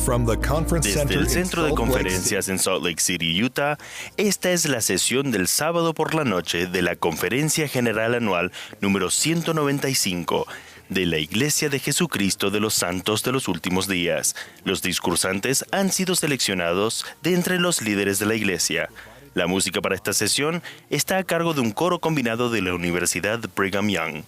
Desde el Centro de Conferencias en Salt Lake City, Utah, esta es la sesión del sábado por la noche de la Conferencia General Anual número 195 de la Iglesia de Jesucristo de los Santos de los Últimos Días. Los discursantes han sido seleccionados de entre los líderes de la Iglesia. La música para esta sesión está a cargo de un coro combinado de la Universidad Brigham Young.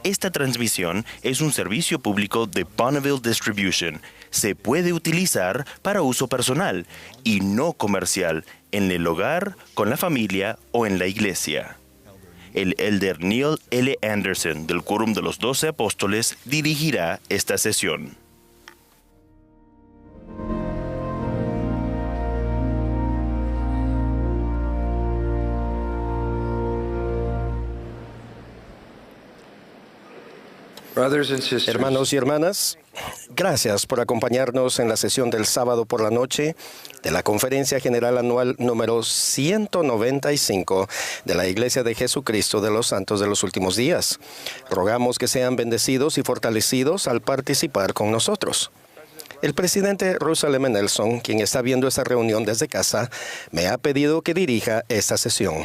Esta transmisión es un servicio público de Bonneville Distribution. Se puede utilizar para uso personal y no comercial en el hogar, con la familia o en la iglesia. El elder Neil L. Anderson del Quórum de los 12 Apóstoles dirigirá esta sesión. Hermanos y hermanas, gracias por acompañarnos en la sesión del sábado por la noche de la Conferencia General Anual número 195 de la Iglesia de Jesucristo de los Santos de los Últimos Días. Rogamos que sean bendecidos y fortalecidos al participar con nosotros. El presidente Russell M. Nelson, quien está viendo esta reunión desde casa, me ha pedido que dirija esta sesión.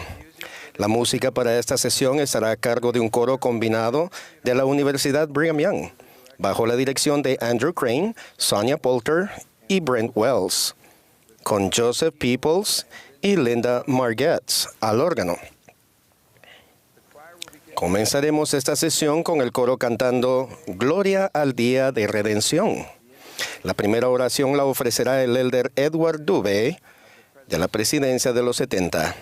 La música para esta sesión estará a cargo de un coro combinado de la Universidad Brigham Young, bajo la dirección de Andrew Crane, Sonia Poulter y Brent Wells, con Joseph Peoples y Linda Margetts al órgano. Comenzaremos esta sesión con el coro cantando Gloria al Día de Redención. La primera oración la ofrecerá el elder Edward Dubé, de la Presidencia de los 70.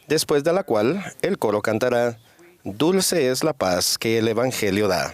Después de la cual, el coro cantará Dulce es la paz que el Evangelio da.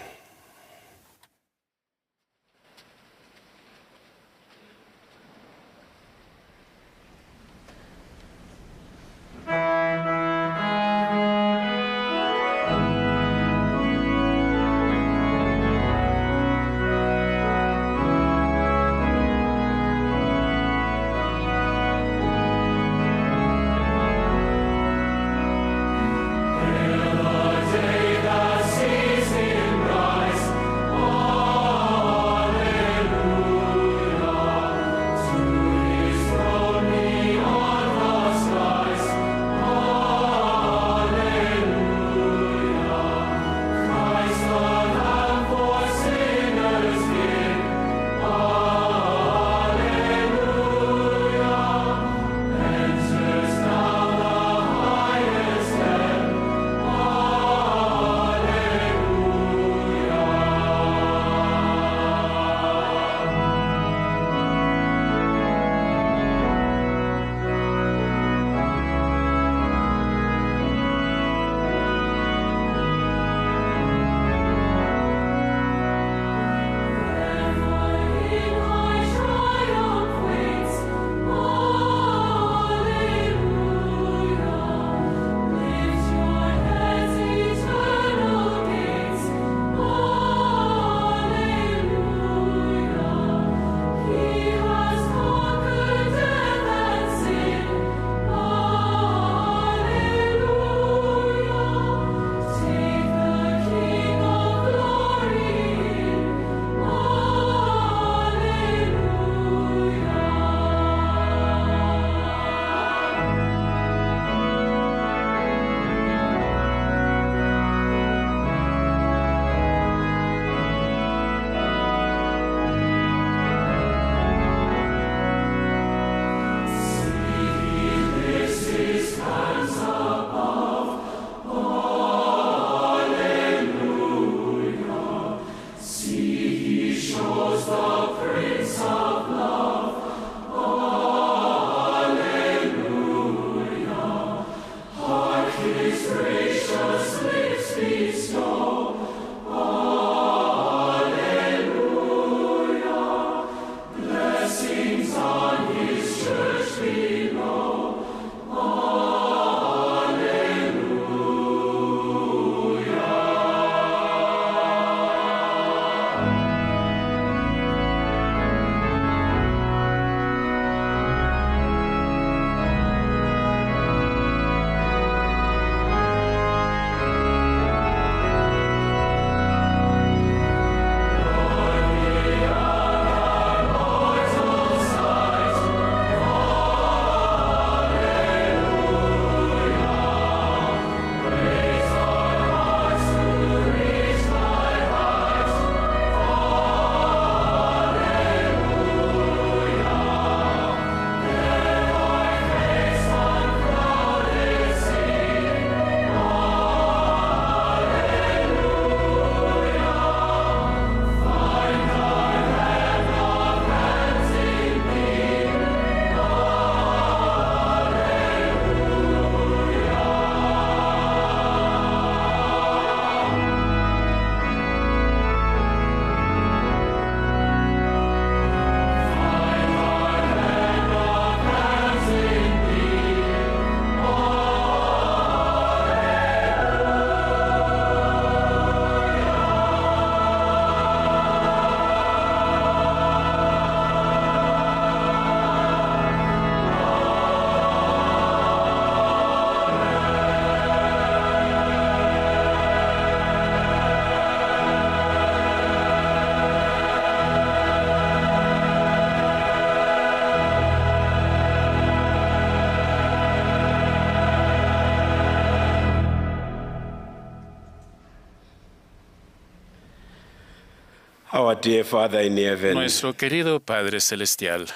Our dear Father in heaven, Nuestro querido Padre Celestial,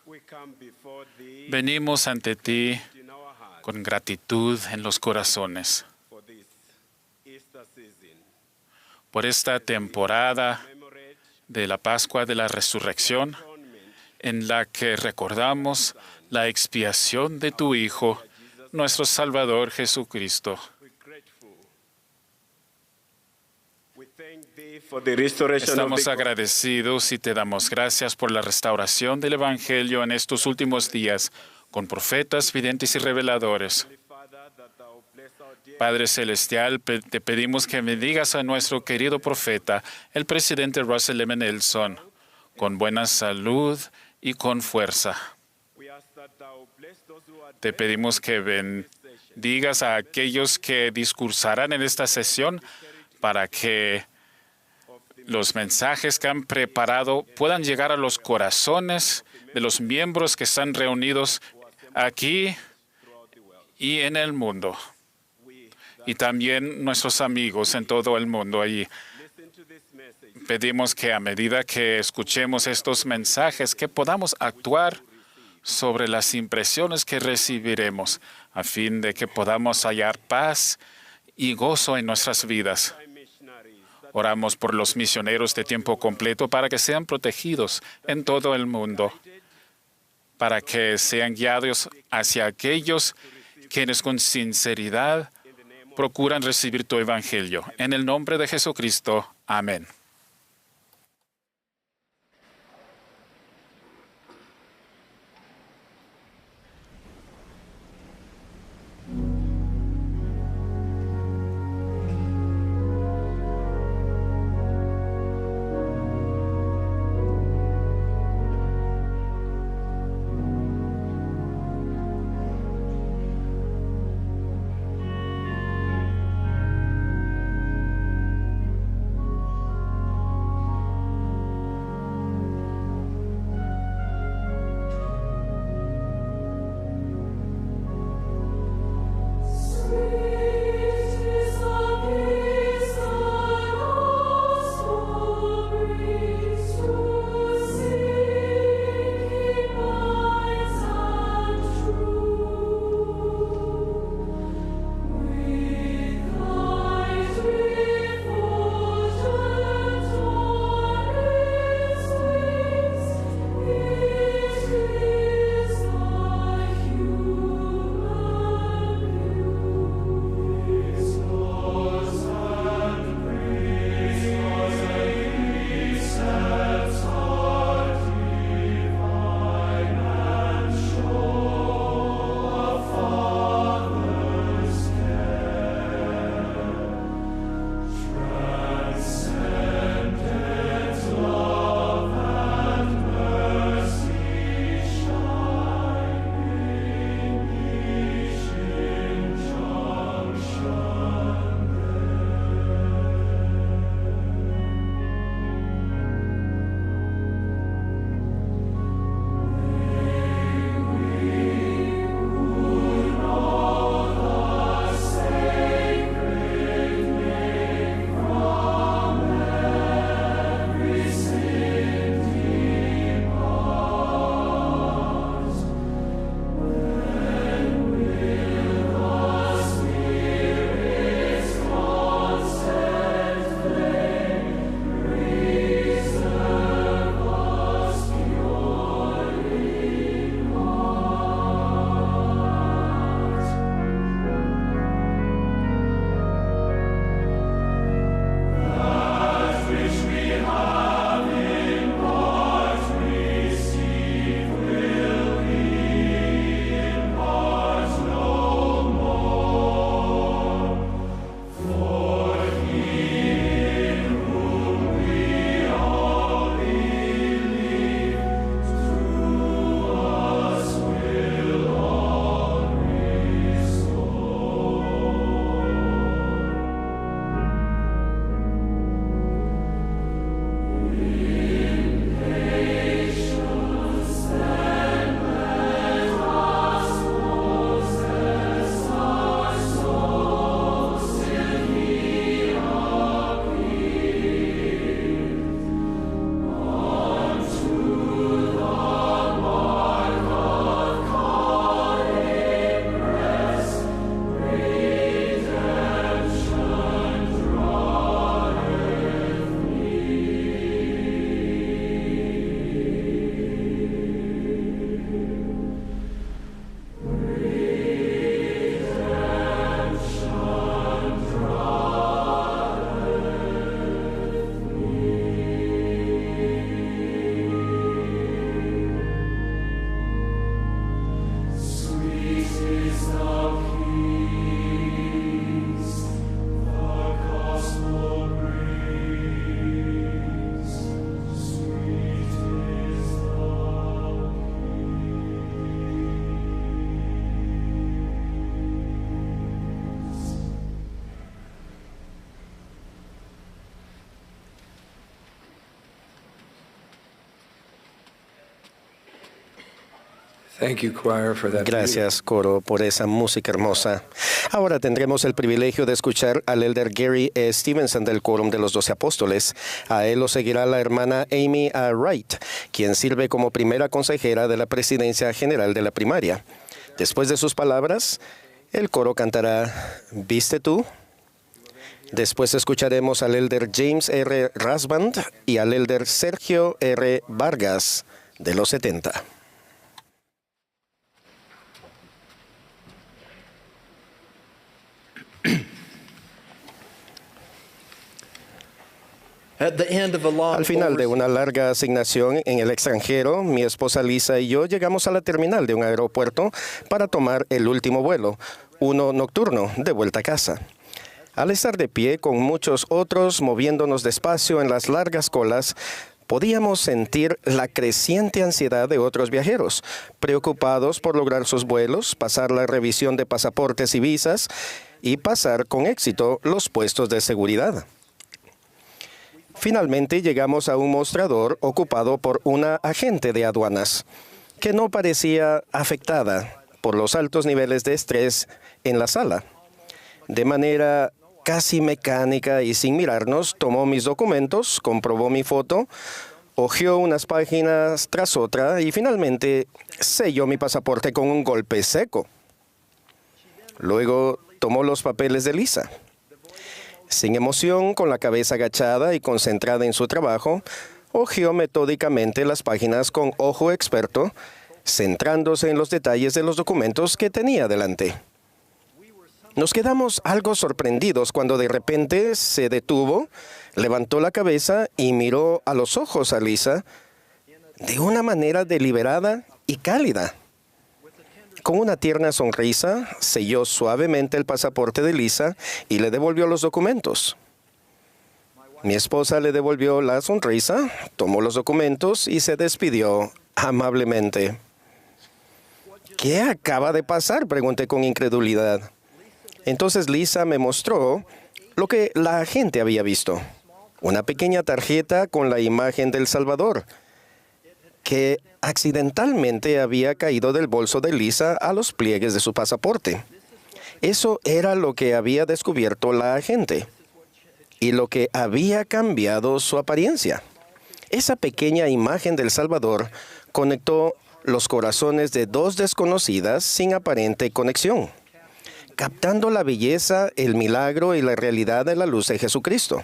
we come before thee venimos ante ti in our hearts con gratitud en los corazones for this Easter season. por esta temporada Commemorate de la Pascua de la Resurrección, atonement en la que recordamos la expiación de tu Hijo, nuestro Salvador Jesucristo. we're grateful. We thank thee for the restoration Estamos of the agradecidos y te damos gracias por la restauración del Evangelio en estos últimos días, con profetas, videntes y reveladores. Holy Father, that thou bless our dear Padre Celestial, te pedimos que bendigas a nuestro querido profeta, el presidente Russell M. Nelson, con buena salud y con fuerza. we ask that thou bless those who are Te pedimos que bendigas a aquellos que discursarán en esta sesión para que los mensajes que han preparado puedan llegar a los corazones de los miembros que están reunidos aquí y en el mundo. Y también nuestros amigos en todo el mundo allí. listen to this message Pedimos que a medida que escuchemos estos mensajes, que podamos actuar sobre las impresiones que recibiremos, a fin de que podamos hallar paz y gozo en nuestras vidas. by missionaries that Oramos por los misioneros de tiempo completo para que sean protegidos en todo el mundo, para que sean guiados hacia aquellos quienes con sinceridad procuran recibir tu evangelio. En el nombre de Jesucristo. Amén. Gracias, coro, por esa música hermosa. Ahora tendremos el privilegio de escuchar al elder Gary E. Stevenson del Quórum de los 12 Apóstoles. A él lo seguirá la hermana Amy A. Wright, quien sirve como primera consejera de la Presidencia General de la Primaria. Después de sus palabras, el coro cantará ¿Viste tú? Después escucharemos al elder James R. Rasband y al elder Sergio R. Vargas de los 70. Al final de una larga asignación en el extranjero, mi esposa Lisa y yo llegamos a la terminal de un aeropuerto para tomar el último vuelo, uno nocturno, de vuelta a casa. Al estar de pie con muchos otros moviéndonos despacio en las largas colas, podíamos sentir la creciente ansiedad de otros viajeros, preocupados por lograr sus vuelos, pasar la revisión de pasaportes y visas y pasar con éxito los puestos de seguridad. Finalmente llegamos a un mostrador ocupado por una agente de aduanas, que no parecía afectada por los altos niveles de estrés en la sala. De manera casi mecánica y sin mirarnos, tomó mis documentos, comprobó mi foto, hojeó unas páginas tras otra y finalmente selló mi pasaporte con un golpe seco. Luego tomó los papeles de Lisa. Sin emoción, con la cabeza agachada y concentrada en su trabajo, hojeó metódicamente las páginas con ojo experto, centrándose en los detalles de los documentos que tenía delante. Nos quedamos algo sorprendidos cuando de repente se detuvo, levantó la cabeza y miró a los ojos a Lisa de una manera deliberada y cálida. Con una tierna sonrisa, selló suavemente el pasaporte de Lisa y le devolvió los documentos. Mi esposa le devolvió la sonrisa, tomó los documentos y se despidió amablemente. ¿Qué acaba de pasar?, pregunté con incredulidad. Entonces Lisa me mostró lo que la agente había visto. Una pequeña tarjeta con la imagen del Salvador, que accidentalmente había caído del bolso de Lisa a los pliegues de su pasaporte. Eso era lo que había descubierto la agente y lo que había cambiado su apariencia. Esa pequeña imagen del Salvador conectó los corazones de dos desconocidas sin aparente conexión, captando la belleza, el milagro y la realidad de la luz de Jesucristo.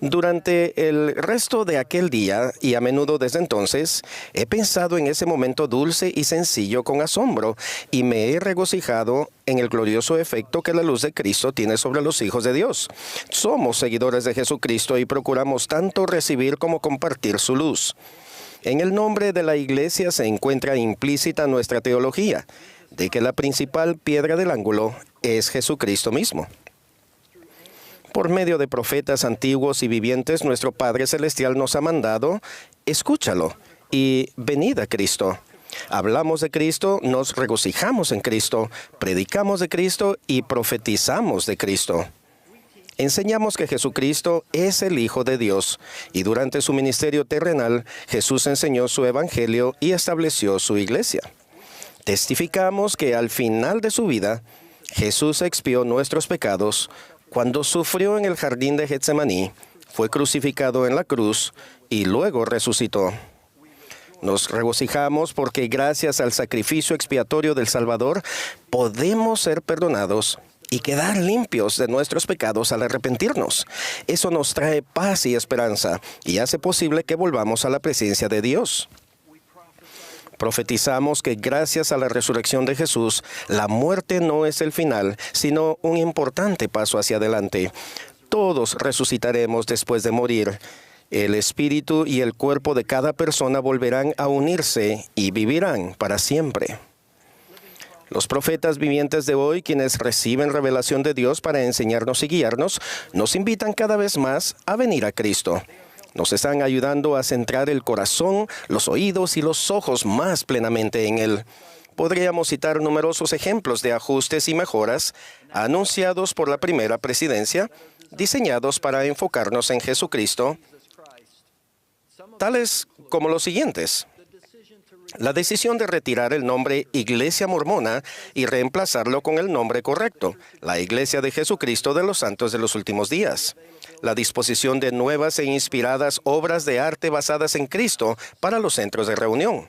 Durante el resto de aquel día, y a menudo desde entonces, he pensado en ese momento dulce y sencillo con asombro, y me he regocijado en el glorioso efecto que la luz de Cristo tiene sobre los hijos de Dios. Somos seguidores de Jesucristo y procuramos tanto recibir como compartir su luz. En el nombre de la Iglesia se encuentra implícita nuestra teología, de que la principal piedra del ángulo es Jesucristo mismo. Por medio de profetas antiguos y vivientes, nuestro Padre Celestial nos ha mandado, escúchalo, y venid a Cristo. Hablamos de Cristo, nos regocijamos en Cristo, predicamos de Cristo y profetizamos de Cristo. Enseñamos que Jesucristo es el Hijo de Dios, y durante su ministerio terrenal, Jesús enseñó su evangelio y estableció su iglesia. Testificamos que al final de su vida, Jesús expió nuestros pecados cuando sufrió en el jardín de Getsemaní, fue crucificado en la cruz y luego resucitó. Nos regocijamos porque gracias al sacrificio expiatorio del Salvador podemos ser perdonados y quedar limpios de nuestros pecados al arrepentirnos. Eso nos trae paz y esperanza y hace posible que volvamos a la presencia de Dios. Profetizamos que gracias a la resurrección de Jesús, la muerte no es el final, sino un importante paso hacia adelante. Todos resucitaremos después de morir. El espíritu y el cuerpo de cada persona volverán a unirse y vivirán para siempre. Los profetas vivientes de hoy, quienes reciben revelación de Dios para enseñarnos y guiarnos, nos invitan cada vez más a venir a Cristo. Nos están ayudando a centrar el corazón, los oídos y los ojos más plenamente en Él. Podríamos citar numerosos ejemplos de ajustes y mejoras anunciados por la primera presidencia, diseñados para enfocarnos en Jesucristo, tales como los siguientes. La decisión de retirar el nombre Iglesia Mormona y reemplazarlo con el nombre correcto, la Iglesia de Jesucristo de los Santos de los Últimos Días. La disposición de nuevas e inspiradas obras de arte basadas en Cristo para los centros de reunión.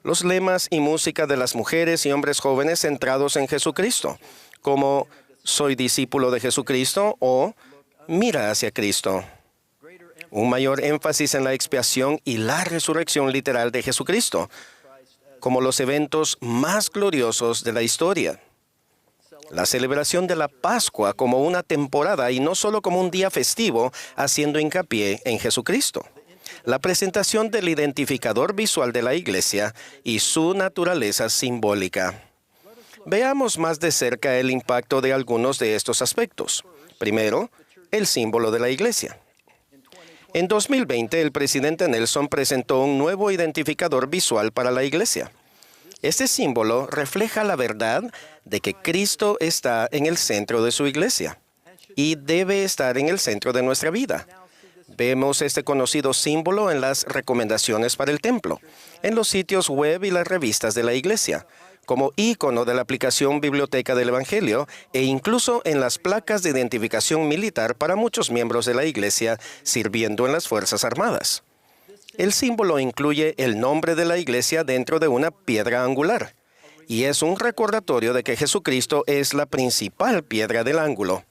Los lemas y música de las mujeres y hombres jóvenes centrados en Jesucristo, como Soy discípulo de Jesucristo o Mira hacia Cristo. Un mayor énfasis en la expiación y la resurrección literal de Jesucristo, como los eventos más gloriosos de la historia. La celebración de la Pascua como una temporada y no solo como un día festivo, haciendo hincapié en Jesucristo. La presentación del identificador visual de la Iglesia y su naturaleza simbólica. Veamos más de cerca el impacto de algunos de estos aspectos. Primero, el símbolo de la Iglesia. En 2020, el presidente Nelson presentó un nuevo identificador visual para la Iglesia. Este símbolo refleja la verdad de que Cristo está en el centro de su Iglesia y debe estar en el centro de nuestra vida. Vemos este conocido símbolo en las recomendaciones para el templo, en los sitios web y las revistas de la Iglesia, como ícono de la aplicación Biblioteca del Evangelio e incluso en las placas de identificación militar para muchos miembros de la Iglesia sirviendo en las Fuerzas Armadas. El símbolo incluye el nombre de la Iglesia dentro de una piedra angular y es un recordatorio de que Jesucristo es la principal piedra del ángulo.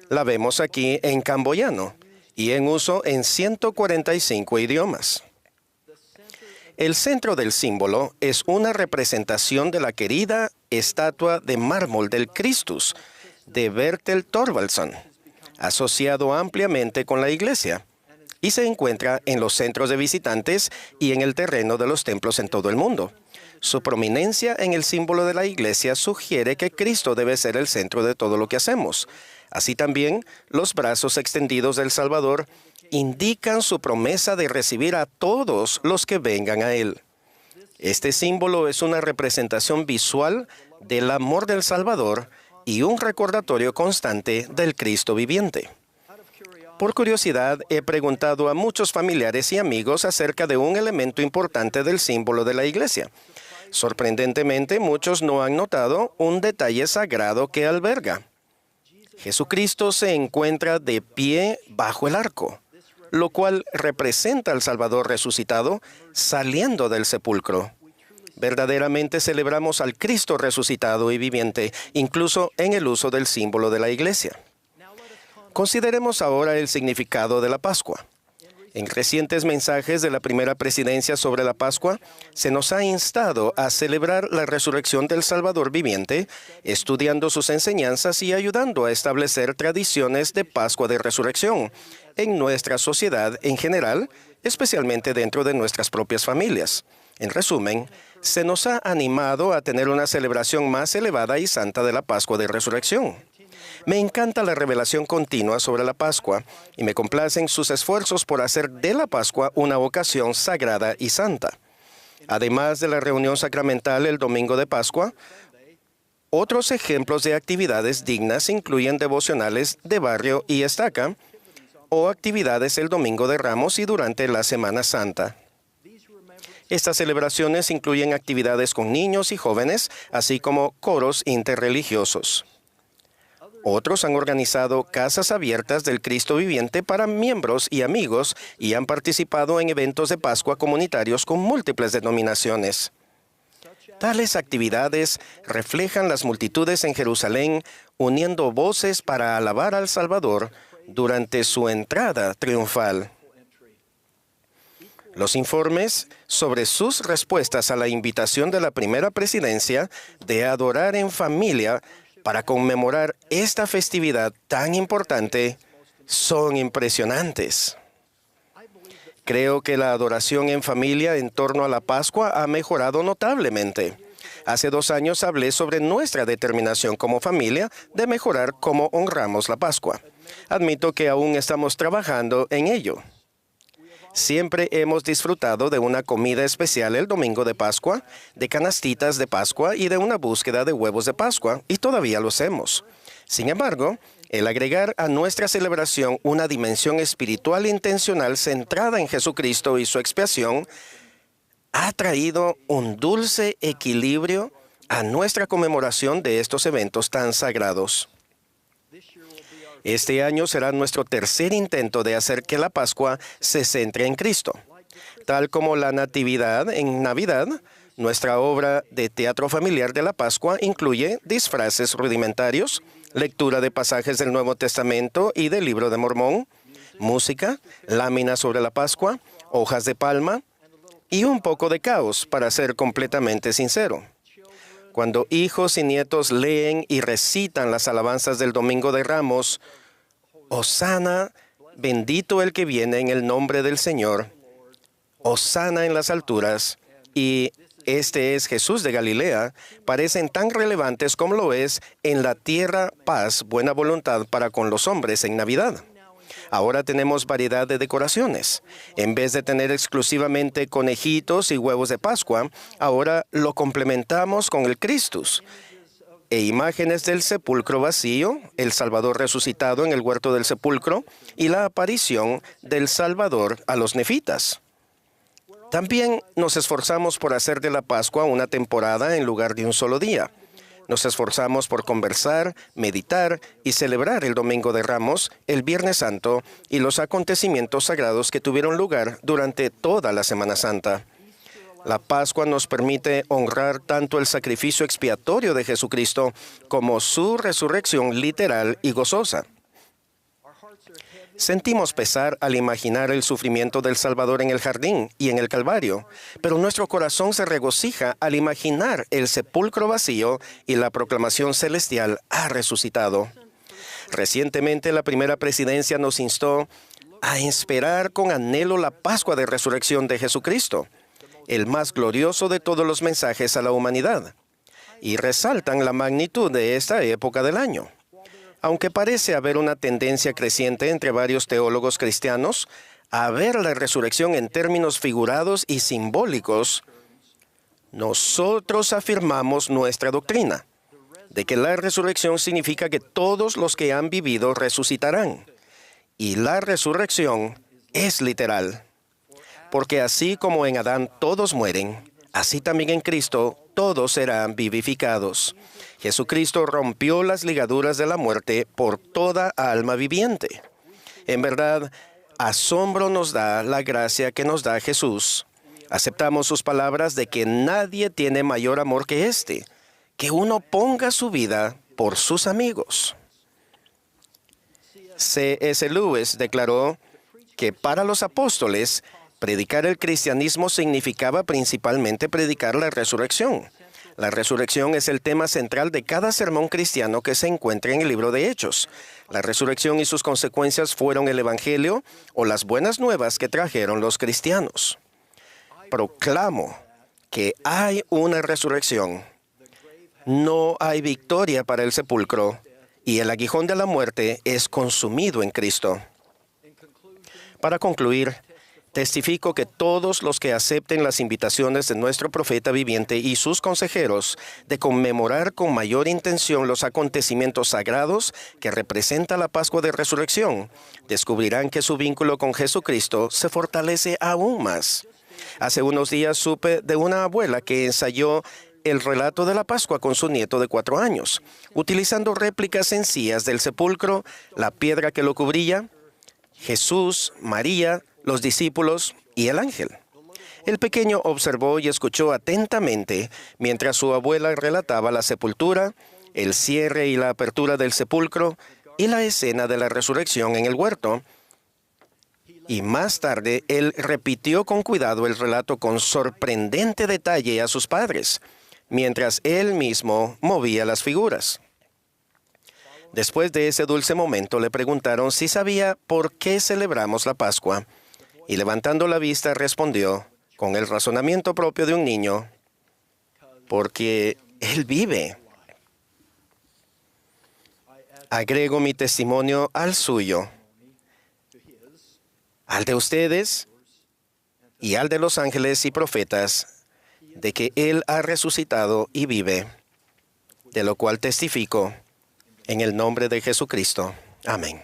La vemos aquí en camboyano y en uso en 145 idiomas. El centro del símbolo es una representación de la querida estatua de mármol del Christus de Bertel Thorvaldsen, asociado ampliamente con la Iglesia, y se encuentra en los centros de visitantes y en el terreno de los templos en todo el mundo. Su prominencia en el símbolo de la Iglesia sugiere que Cristo debe ser el centro de todo lo que hacemos. Así también, los brazos extendidos del Salvador indican su promesa de recibir a todos los que vengan a Él. Este símbolo es una representación visual del amor del Salvador y un recordatorio constante del Cristo viviente. Por curiosidad, he preguntado a muchos familiares y amigos acerca de un elemento importante del símbolo de la Iglesia. Sorprendentemente, muchos no han notado un detalle sagrado que alberga. Jesucristo se encuentra de pie bajo el arco, lo cual representa al Salvador resucitado saliendo del sepulcro. Verdaderamente celebramos al Cristo resucitado y viviente, incluso en el uso del símbolo de la Iglesia. Consideremos ahora el significado de la Pascua. En recientes mensajes de la primera presidencia sobre la Pascua, se nos ha instado a celebrar la resurrección del Salvador viviente, estudiando sus enseñanzas y ayudando a establecer tradiciones de Pascua de Resurrección en nuestra sociedad en general, especialmente dentro de nuestras propias familias. En resumen, se nos ha animado a tener una celebración más elevada y santa de la Pascua de Resurrección. Me encanta la revelación continua sobre la Pascua y me complacen sus esfuerzos por hacer de la Pascua una ocasión sagrada y santa. Además de la reunión sacramental el domingo de Pascua, otros ejemplos de actividades dignas incluyen devocionales de barrio y estaca o actividades el domingo de Ramos y durante la Semana Santa. Estas celebraciones incluyen actividades con niños y jóvenes, así como coros interreligiosos. Otros han organizado casas abiertas del Cristo viviente para miembros y amigos y han participado en eventos de Pascua comunitarios con múltiples denominaciones. Tales actividades reflejan las multitudes en Jerusalén uniendo voces para alabar al Salvador durante su entrada triunfal. Los informes sobre sus respuestas a la invitación de la primera presidencia de adorar en familia para conmemorar esta festividad tan importante son impresionantes. Creo que la adoración en familia en torno a la Pascua ha mejorado notablemente. Hace 2 años hablé sobre nuestra determinación como familia de mejorar cómo honramos la Pascua. Admito que aún estamos trabajando en ello. Siempre hemos disfrutado de una comida especial el domingo de Pascua, de canastitas de Pascua y de una búsqueda de huevos de Pascua, y todavía lo hacemos. Sin embargo, el agregar a nuestra celebración una dimensión espiritual intencional centrada en Jesucristo y su expiación ha traído un dulce equilibrio a nuestra conmemoración de estos eventos tan sagrados. Este año será nuestro tercer intento de hacer que la Pascua se centre en Cristo. Tal como la Natividad en Navidad, nuestra obra de teatro familiar de la Pascua incluye disfraces rudimentarios, lectura de pasajes del Nuevo Testamento y del Libro de Mormón, música, láminas sobre la Pascua, hojas de palma y un poco de caos, para ser completamente sincero. Cuando hijos y nietos leen y recitan las alabanzas del Domingo de Ramos, Hosana, bendito el que viene en el nombre del Señor, Hosana en las alturas, y este es Jesús de Galilea, parecen tan relevantes como lo es en la tierra paz, buena voluntad para con los hombres en Navidad. Ahora tenemos variedad de decoraciones. En vez de tener exclusivamente conejitos y huevos de Pascua, ahora lo complementamos con el Christus e imágenes del sepulcro vacío, el Salvador resucitado en el huerto del sepulcro y la aparición del Salvador a los nefitas. También nos esforzamos por hacer de la Pascua una temporada en lugar de un solo día. Nos esforzamos por conversar, meditar y celebrar el Domingo de Ramos, el Viernes Santo y los acontecimientos sagrados que tuvieron lugar durante toda la Semana Santa. La Pascua nos permite honrar tanto el sacrificio expiatorio de Jesucristo como su resurrección literal y gozosa. Sentimos pesar al imaginar el sufrimiento del Salvador en el jardín y en el Calvario, pero nuestro corazón se regocija al imaginar el sepulcro vacío y la proclamación celestial ha resucitado. Recientemente, la primera presidencia nos instó a esperar con anhelo la Pascua de Resurrección de Jesucristo, el más glorioso de todos los mensajes a la humanidad, y resaltan la magnitud de esta época del año. Aunque parece haber una tendencia creciente entre varios teólogos cristianos a ver la resurrección en términos figurados y simbólicos, nosotros afirmamos nuestra doctrina de que la resurrección significa que todos los que han vivido resucitarán. Y la resurrección es literal, porque así como en Adán todos mueren, así también en Cristo todos serán vivificados. Jesucristo rompió las ligaduras de la muerte por toda alma viviente. En verdad, asombro nos da la gracia que nos da Jesús. Aceptamos sus palabras de que nadie tiene mayor amor que este, que uno ponga su vida por sus amigos. C.S. Lewis declaró que para los apóstoles, predicar el cristianismo significaba principalmente predicar la resurrección. La resurrección es el tema central de cada sermón cristiano que se encuentra en el libro de Hechos. La resurrección y sus consecuencias fueron el Evangelio o las buenas nuevas que trajeron los cristianos. Proclamo que hay una resurrección. No hay victoria para el sepulcro y el aguijón de la muerte es consumido en Cristo. Para concluir, testifico que todos los que acepten las invitaciones de nuestro profeta viviente y sus consejeros de conmemorar con mayor intención los acontecimientos sagrados que representa la Pascua de Resurrección, descubrirán que su vínculo con Jesucristo se fortalece aún más. Hace unos días supe de una abuela que ensayó el relato de la Pascua con su nieto de 4 años, utilizando réplicas sencillas del sepulcro, la piedra que lo cubría, Jesús, María, los discípulos y el ángel. El pequeño observó y escuchó atentamente mientras su abuela relataba la sepultura, el cierre y la apertura del sepulcro y la escena de la resurrección en el huerto. Y más tarde, él repitió con cuidado el relato con sorprendente detalle a sus padres, mientras él mismo movía las figuras. Después de ese dulce momento, le preguntaron si sabía por qué celebramos la Pascua. Y levantando la vista respondió, con el razonamiento propio de un niño, porque Él vive. Agrego mi testimonio al suyo, al de ustedes y al de los ángeles y profetas, de que Él ha resucitado y vive, de lo cual testifico en el nombre de Jesucristo. Amén.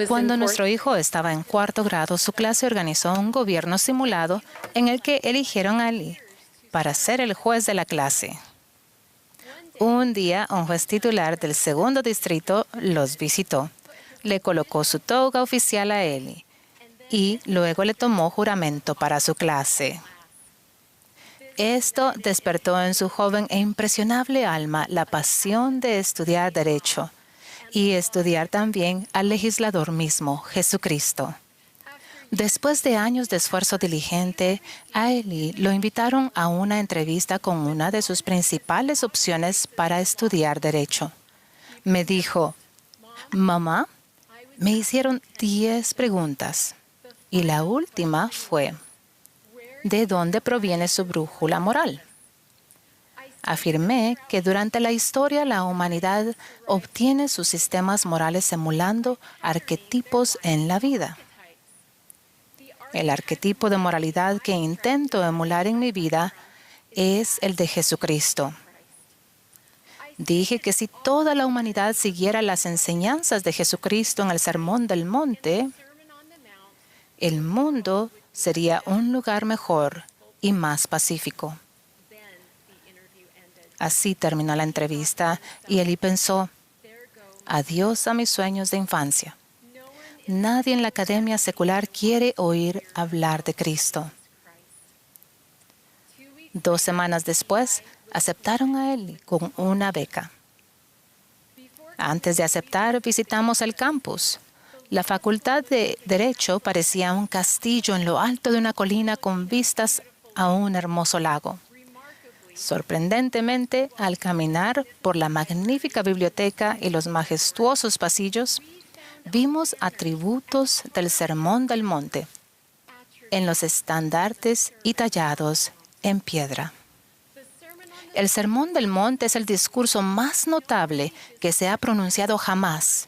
Cuando nuestro hijo estaba en 4º grado, su clase organizó un gobierno simulado en el que eligieron a Lee para ser el juez de la clase. Un día, un juez titular del 2º distrito los visitó. Le colocó su toga oficial a Eli y luego le tomó juramento para su clase. Esto despertó en su joven e impresionable alma la pasión de estudiar derecho y estudiar también al legislador mismo, Jesucristo. Después de años de esfuerzo diligente, a Eli lo invitaron a una entrevista con una de sus principales opciones para estudiar derecho. Me dijo, «Mamá, me hicieron 10 preguntas y la última fue, ¿de dónde proviene su brújula moral?» Afirmé que durante la historia la humanidad obtiene sus sistemas morales emulando arquetipos en la vida. El arquetipo de moralidad que intento emular en mi vida es el de Jesucristo. Dije que si toda la humanidad siguiera las enseñanzas de Jesucristo en el Sermón del Monte, el mundo sería un lugar mejor y más pacífico. Así terminó la entrevista y Eli pensó, adiós a mis sueños de infancia. Nadie en la academia secular quiere oír hablar de Cristo. 2 semanas después, aceptaron a Eli con una beca. Antes de aceptar, visitamos el campus. La Facultad de Derecho parecía un castillo en lo alto de una colina con vistas a un hermoso lago. Sorprendentemente, al caminar por la magnífica biblioteca y los majestuosos pasillos, vimos atributos del Sermón del Monte en los estandartes y tallados en piedra. El Sermón del Monte es el discurso más notable que se ha pronunciado jamás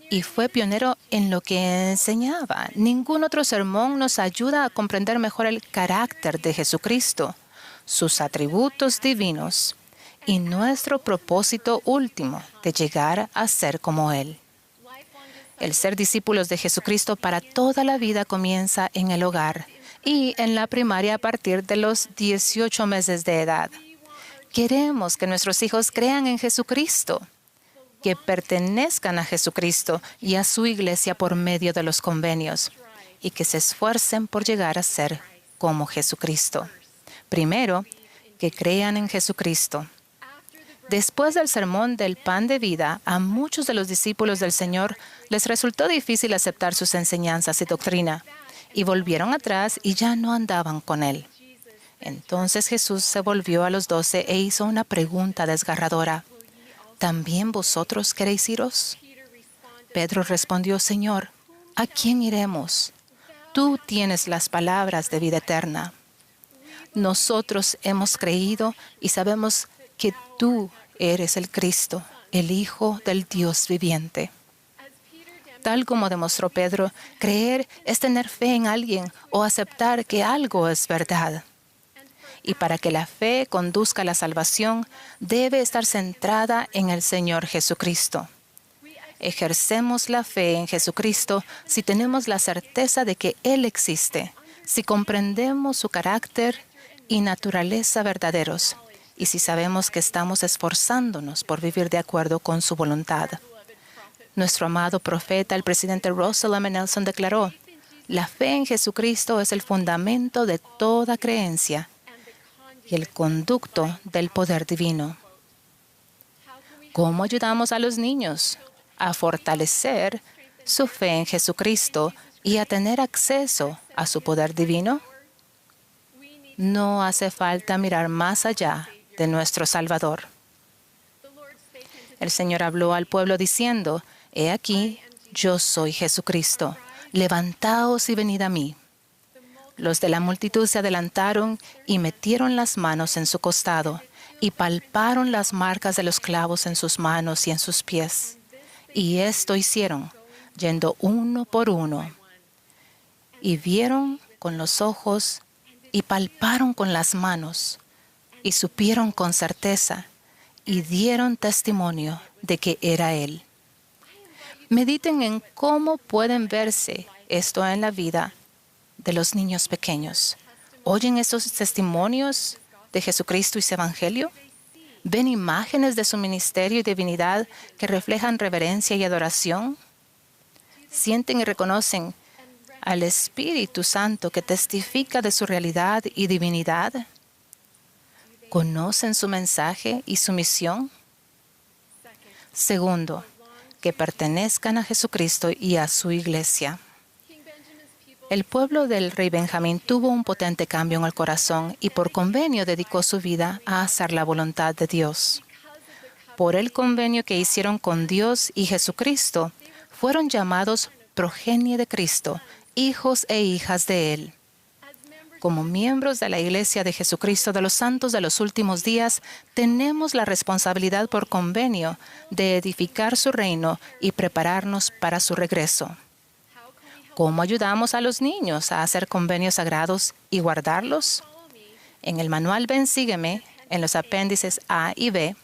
y fue pionero en lo que enseñaba. Ningún otro sermón nos ayuda a comprender mejor el carácter de Jesucristo, sus atributos divinos y nuestro propósito último de llegar a ser como Él. El ser discípulos de Jesucristo para toda la vida comienza en el hogar y en la primaria a partir de los 18 meses de edad. Queremos que nuestros hijos crean en Jesucristo, que pertenezcan a Jesucristo y a su iglesia por medio de los convenios y que se esfuercen por llegar a ser como Jesucristo. Primero, que crean en Jesucristo. Después del sermón del pan de vida, a muchos de los discípulos del Señor les resultó difícil aceptar sus enseñanzas y doctrina, y volvieron atrás y ya no andaban con Él. Entonces Jesús se volvió a los 12 e hizo una pregunta desgarradora. ¿También vosotros queréis iros? Pedro respondió, Señor, ¿a quién iremos? Tú tienes las palabras de vida eterna. Nosotros hemos creído y sabemos que tú eres el Cristo, el Hijo del Dios viviente. Tal como demostró Pedro, creer es tener fe en alguien o aceptar que algo es verdad. Y para que la fe conduzca a la salvación, debe estar centrada en el Señor Jesucristo. Ejercemos la fe en Jesucristo si tenemos la certeza de que Él existe, si comprendemos su carácter y naturaleza verdaderos, y si sabemos que estamos esforzándonos por vivir de acuerdo con su voluntad. Nuestro amado profeta, el presidente Russell M. Nelson, declaró, la fe en Jesucristo es el fundamento de toda creencia y el conducto del poder divino. ¿Cómo ayudamos a los niños a fortalecer su fe en Jesucristo y a tener acceso a su poder divino? No hace falta mirar más allá de nuestro Salvador. El Señor habló al pueblo diciendo, «He aquí, yo soy Jesucristo. Levantaos y venid a mí». Los de la multitud se adelantaron y metieron las manos en su costado y palparon las marcas de los clavos en sus manos y en sus pies. Y esto hicieron, yendo uno por uno. Y vieron con los ojos y palparon con las manos y supieron con certeza y dieron testimonio de que era Él. Mediten en cómo pueden verse esto en la vida de los niños pequeños. ¿Oyen estos testimonios de Jesucristo y su Evangelio? ¿Ven imágenes de su ministerio y divinidad que reflejan reverencia y adoración? ¿Sienten y reconocen al Espíritu Santo que testifica de su realidad y divinidad? ¿Conocen su mensaje y su misión? Segundo, que pertenezcan a Jesucristo y a su iglesia. El pueblo del rey Benjamín tuvo un potente cambio en el corazón y por convenio dedicó su vida a hacer la voluntad de Dios. Por el convenio que hicieron con Dios y Jesucristo, fueron llamados progenie de Cristo, hijos e hijas de Él. Como miembros de la Iglesia de Jesucristo de los Santos de los Últimos Días, tenemos la responsabilidad por convenio de edificar su reino y prepararnos para su regreso. ¿Cómo ayudamos a los niños a hacer convenios sagrados y guardarlos? En el manual Ven, Sígueme, en los apéndices A y B,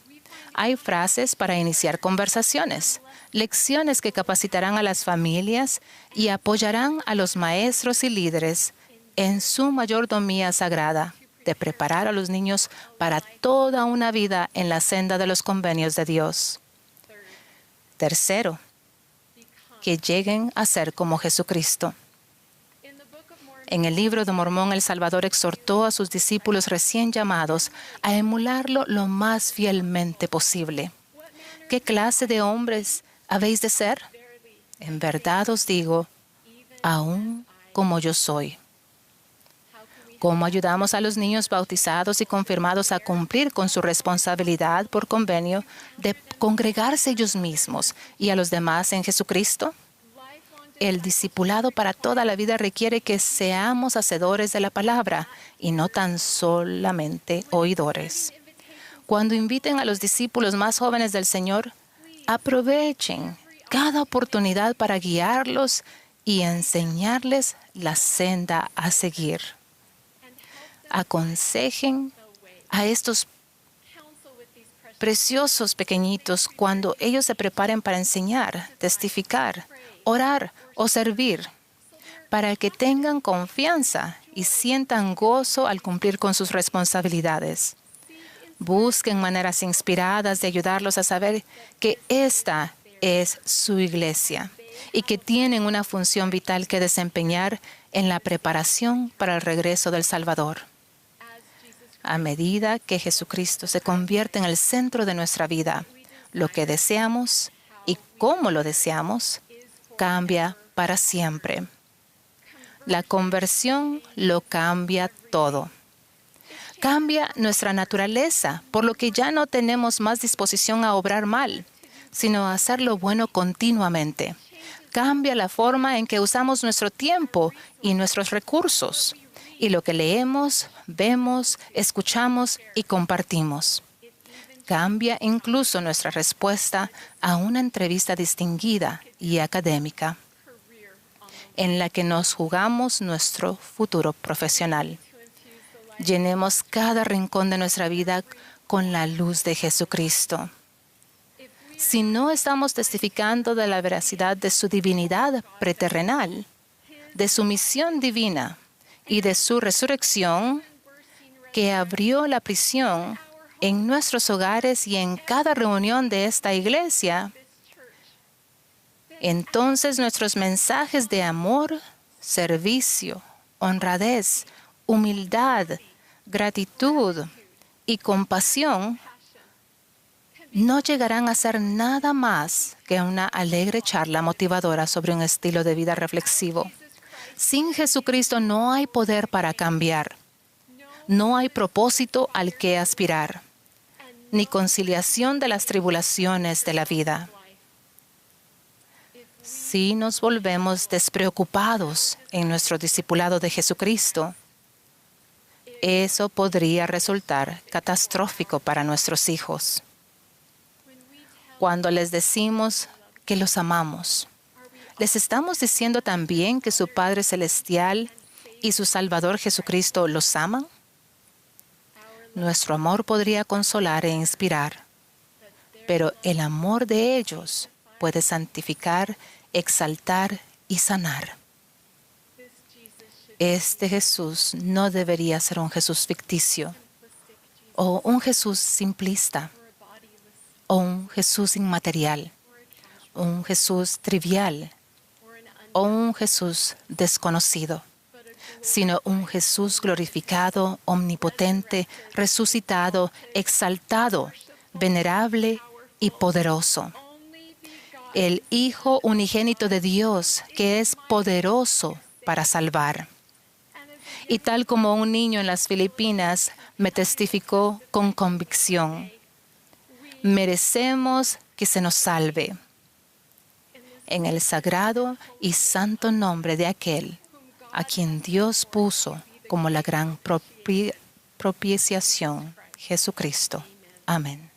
hay frases para iniciar conversaciones, lecciones que capacitarán a las familias y apoyarán a los maestros y líderes en su mayordomía sagrada de preparar a los niños para toda una vida en la senda de los convenios de Dios. Tercero, que lleguen a ser como Jesucristo. En el libro de Mormón, el Salvador exhortó a sus discípulos recién llamados a emularlo lo más fielmente posible. ¿Qué clase de hombres habéis de ser? En verdad os digo, aún como yo soy. ¿Cómo ayudamos a los niños bautizados y confirmados a cumplir con su responsabilidad por convenio de congregarse ellos mismos y a los demás en Jesucristo? El discipulado para toda la vida requiere que seamos hacedores de la palabra y no tan solamente oidores. Cuando inviten a los discípulos más jóvenes del Señor, aprovechen cada oportunidad para guiarlos y enseñarles la senda a seguir. Aconsejen a estos preciosos pequeñitos cuando ellos se preparen para enseñar, testificar, orar o servir, para que tengan confianza y sientan gozo al cumplir con sus responsabilidades. Busquen maneras inspiradas de ayudarlos a saber que esta es su iglesia y que tienen una función vital que desempeñar en la preparación para el regreso del Salvador. A medida que Jesucristo se convierte en el centro de nuestra vida, lo que deseamos y cómo lo deseamos cambia para siempre. La conversión lo cambia todo. Cambia nuestra naturaleza, por lo que ya no tenemos más disposición a obrar mal, sino a hacer lo bueno continuamente. Cambia la forma en que usamos nuestro tiempo y nuestros recursos, y lo que leemos, vemos, escuchamos y compartimos. Cambia incluso nuestra respuesta a una entrevista distinguida y académica, en la que nos jugamos nuestro futuro profesional. Llenemos cada rincón de nuestra vida con la luz de Jesucristo. Si no estamos testificando de la veracidad de su divinidad preterrenal, de su misión divina y de su resurrección, que abrió la prisión en nuestros hogares y en cada reunión de esta iglesia, entonces nuestros mensajes de amor, servicio, honradez, humildad, gratitud y compasión no llegarán a ser nada más que una alegre charla motivadora sobre un estilo de vida reflexivo. Sin Jesucristo no hay poder para cambiar, no hay propósito al que aspirar, ni conciliación de las tribulaciones de la vida. Si nos volvemos despreocupados en nuestro discipulado de Jesucristo, eso podría resultar catastrófico para nuestros hijos. Cuando les decimos que los amamos, ¿les estamos diciendo también que su Padre Celestial y su Salvador Jesucristo los aman? Nuestro amor podría consolar e inspirar, pero el amor de ellos puede santificar, exaltar y sanar. Este Jesús no debería ser un Jesús ficticio, o un Jesús simplista, o un Jesús inmaterial, un Jesús trivial, o un Jesús desconocido, sino un Jesús glorificado, omnipotente, resucitado, exaltado, venerable y poderoso. El Hijo unigénito de Dios, que es poderoso para salvar. Y tal como un niño en las Filipinas me testificó con convicción, merecemos que se nos salve. En el sagrado y santo nombre de aquel a quien Dios puso como la gran propiciación, Jesucristo. Amén.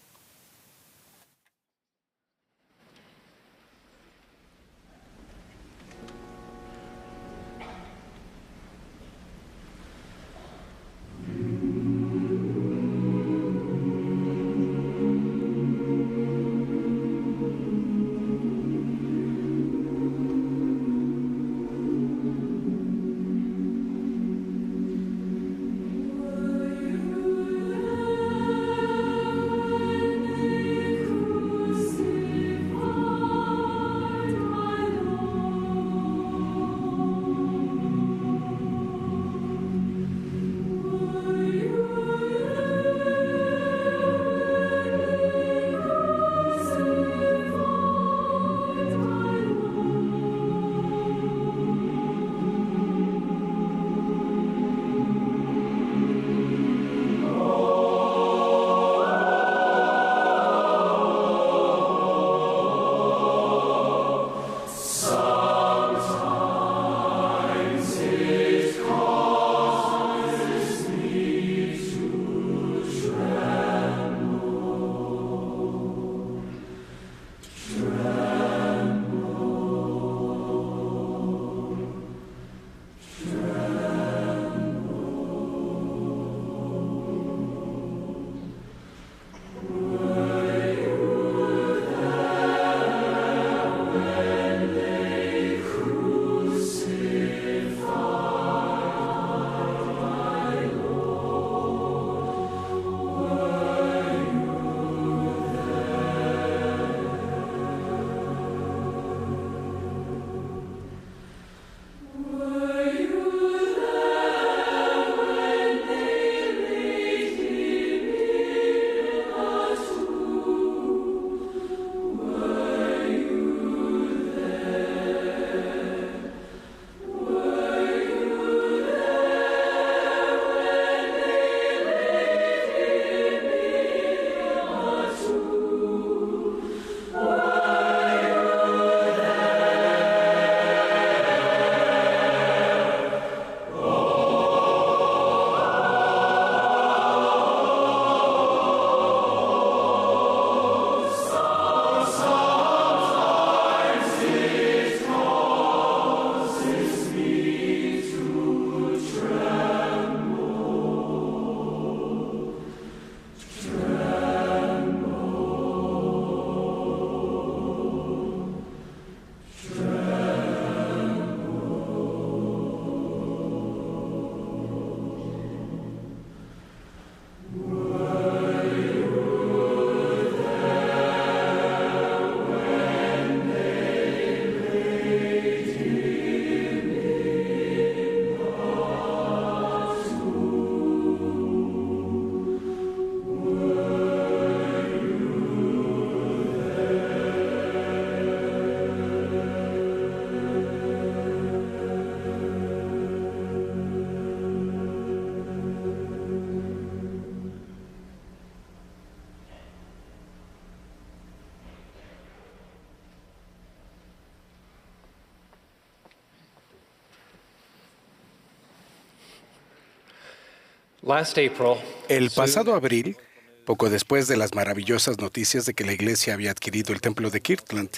El pasado abril, poco después de las maravillosas noticias de que la Iglesia había adquirido el templo de Kirtland,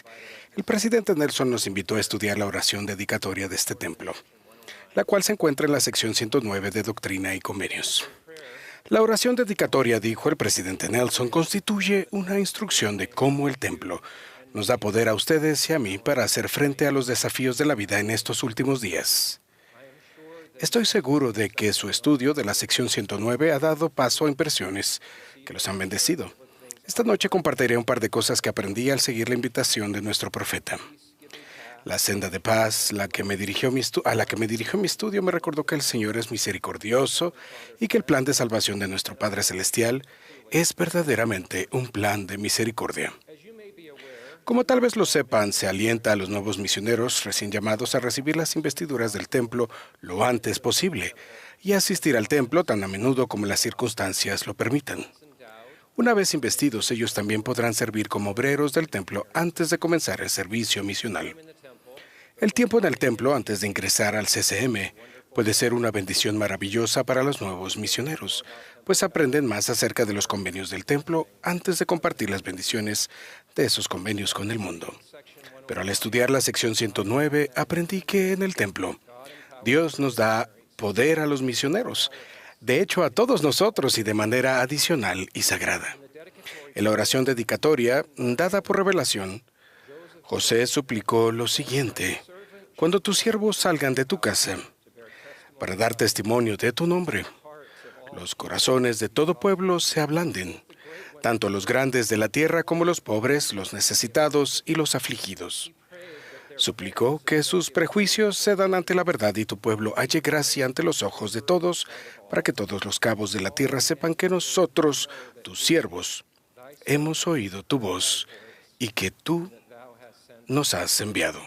el presidente Nelson nos invitó a estudiar la oración dedicatoria de este templo, la cual se encuentra en la sección 109 de Doctrina y Convenios. La oración dedicatoria, dijo el presidente Nelson, constituye una instrucción de cómo el templo nos da poder a ustedes y a mí para hacer frente a los desafíos de la vida en estos últimos días. Estoy seguro de que su estudio de la sección 109 ha dado paso a impresiones que los han bendecido. Esta noche compartiré un par de cosas que aprendí al seguir la invitación de nuestro profeta. La senda de paz a la que me dirigió mi estudio me recordó que el Señor es misericordioso y que el plan de salvación de nuestro Padre Celestial es verdaderamente un plan de misericordia. Como tal vez lo sepan, se alienta a los nuevos misioneros recién llamados a recibir las investiduras del templo lo antes posible y a asistir al templo tan a menudo como las circunstancias lo permitan. Una vez investidos, ellos también podrán servir como obreros del templo antes de comenzar el servicio misional. El tiempo en el templo antes de ingresar al CCM puede ser una bendición maravillosa para los nuevos misioneros, pues aprenden más acerca de los convenios del templo antes de compartir las bendiciones de esos convenios con el mundo. Pero al estudiar la sección 109, aprendí que en el templo, Dios nos da poder a los misioneros, de hecho a todos nosotros y de manera adicional y sagrada. En la oración dedicatoria, dada por revelación, José suplicó lo siguiente: cuando tus siervos salgan de tu casa para dar testimonio de tu nombre, los corazones de todo pueblo se ablanden, tanto los grandes de la tierra como los pobres, los necesitados y los afligidos. Suplicó que sus prejuicios cedan ante la verdad y tu pueblo halle gracia ante los ojos de todos, para que todos los cabos de la tierra sepan que nosotros, tus siervos, hemos oído tu voz y que tú nos has enviado.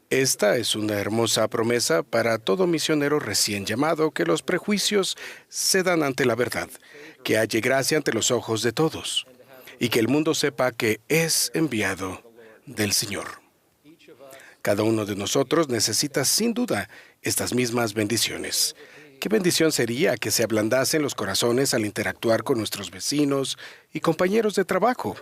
Esta es una hermosa promesa para todo misionero recién llamado, que los prejuicios cedan ante la verdad, que halle gracia ante los ojos de todos, y que el mundo sepa que es enviado del Señor. Cada uno de nosotros necesita sin duda estas mismas bendiciones. ¿Qué bendición sería que se ablandasen los corazones al interactuar con nuestros vecinos y compañeros de trabajo?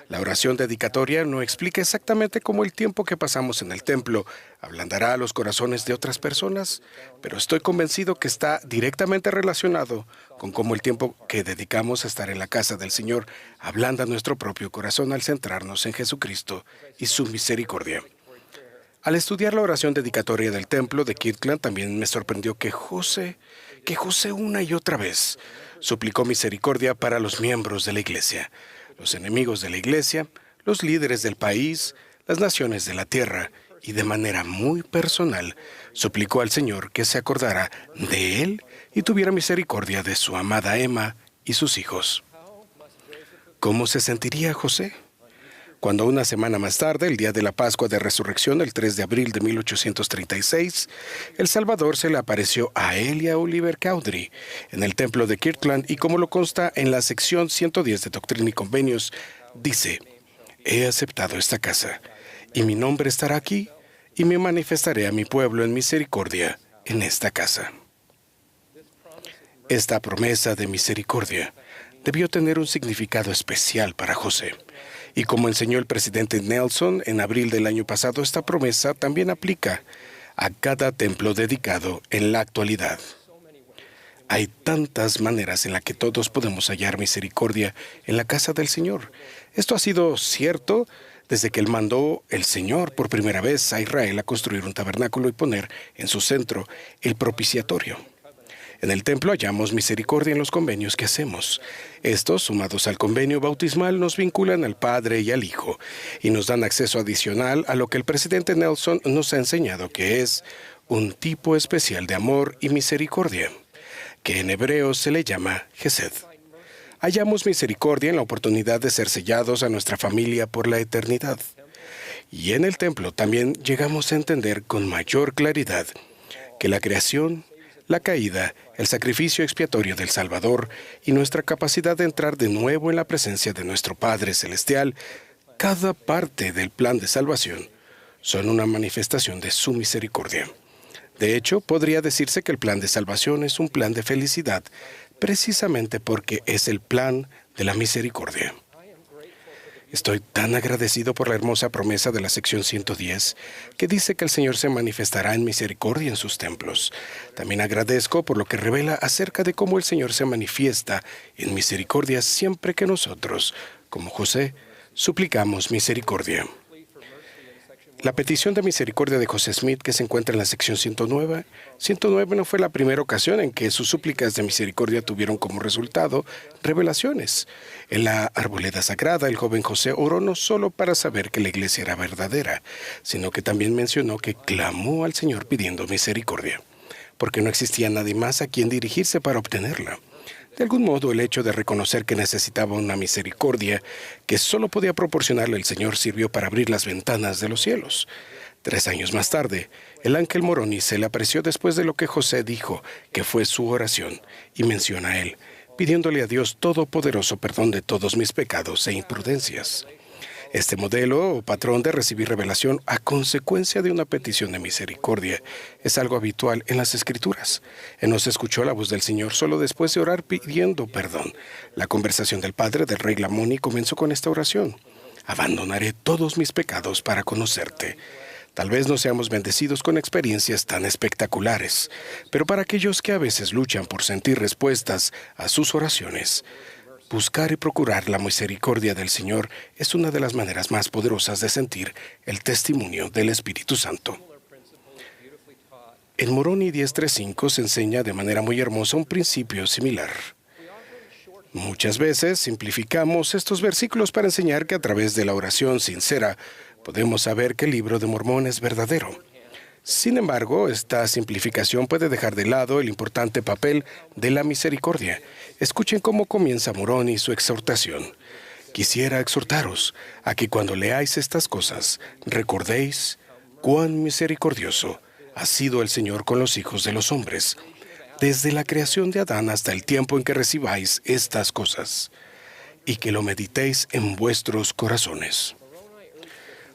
La oración dedicatoria no explica exactamente cómo el tiempo que pasamos en el templo ablandará los corazones de otras personas, pero estoy convencido que está directamente relacionado con cómo el tiempo que dedicamos a estar en la casa del Señor ablanda nuestro propio corazón al centrarnos en Jesucristo y su misericordia. Al estudiar la oración dedicatoria del templo de Kirtland, también me sorprendió que José una y otra vez suplicó misericordia para los miembros de la iglesia, los enemigos de la iglesia, los líderes del país, las naciones de la tierra, y de manera muy personal suplicó al Señor que se acordara de él y tuviera misericordia de su amada Emma y sus hijos. ¿Cómo se sentiría José cuando una semana más tarde, el día de la Pascua de Resurrección, el 3 de abril de 1836, el Salvador se le apareció a él y a Oliver Cowdery en el templo de Kirtland, y como lo consta en la sección 110 de Doctrina y Convenios, dice: he aceptado esta casa, y mi nombre estará aquí, y me manifestaré a mi pueblo en misericordia en esta casa. Esta promesa de misericordia debió tener un significado especial para José. Y como enseñó el presidente Nelson en abril del año pasado, esta promesa también aplica a cada templo dedicado en la actualidad. Hay tantas maneras en las que todos podemos hallar misericordia en la casa del Señor. Esto ha sido cierto desde que Él mandó el Señor por primera vez a Israel a construir un tabernáculo y poner en su centro el propiciatorio. En el templo hallamos misericordia en los convenios que hacemos. Estos, sumados al convenio bautismal, nos vinculan al Padre y al Hijo y nos dan acceso adicional a lo que el presidente Nelson nos ha enseñado, que es un tipo especial de amor y misericordia, que en hebreo se le llama Gesed. Hallamos misericordia en la oportunidad de ser sellados a nuestra familia por la eternidad. Y en el templo también llegamos a entender con mayor claridad que la creación, la caída, el sacrificio expiatorio del Salvador y nuestra capacidad de entrar de nuevo en la presencia de nuestro Padre Celestial, cada parte del plan de salvación, son una manifestación de su misericordia. De hecho, podría decirse que el plan de salvación es un plan de felicidad, precisamente porque es el plan de la misericordia. Estoy tan agradecido por la hermosa promesa de la sección 110, que dice que el Señor se manifestará en misericordia en sus templos. También agradezco por lo que revela acerca de cómo el Señor se manifiesta en misericordia siempre que nosotros, como José, Suplicamos misericordia. La petición de misericordia de José Smith, que se encuentra en la sección 109, no fue la primera ocasión en que sus súplicas de misericordia tuvieron como resultado revelaciones. En la arboleda sagrada, el joven José oró no solo para saber que la iglesia era verdadera, sino que también mencionó que clamó al Señor pidiendo misericordia, porque no existía nadie más a quien dirigirse para obtenerla. De algún modo, el hecho de reconocer que necesitaba una misericordia que solo podía proporcionarle el Señor sirvió para abrir las ventanas de los cielos. 3 años más tarde, el ángel Moroni se le apareció después de lo que José dijo que fue su oración, y menciona a él, pidiéndole a Dios Todopoderoso perdón de todos mis pecados e imprudencias. Este modelo o patrón de recibir revelación a consecuencia de una petición de misericordia es algo habitual en las Escrituras. Él nos escuchó la voz del Señor solo después de orar pidiendo perdón. La conversación del padre del rey Lamoni comenzó con esta oración: abandonaré todos mis pecados para conocerte. Tal vez no seamos bendecidos con experiencias tan espectaculares, pero para aquellos que a veces luchan por sentir respuestas a sus oraciones, buscar y procurar la misericordia del Señor es una de las maneras más poderosas de sentir el testimonio del Espíritu Santo. En Moroni 10.3.5 se enseña de manera muy hermosa un principio similar. Muchas veces simplificamos estos versículos para enseñar que a través de la oración sincera podemos saber que el libro de Mormón es verdadero. Sin embargo, esta simplificación puede dejar de lado el importante papel de la misericordia. Escuchen cómo comienza Moroni su exhortación. Quisiera exhortaros a que cuando leáis estas cosas, recordéis cuán misericordioso ha sido el Señor con los hijos de los hombres, desde la creación de Adán hasta el tiempo en que recibáis estas cosas, y que lo meditéis en vuestros corazones.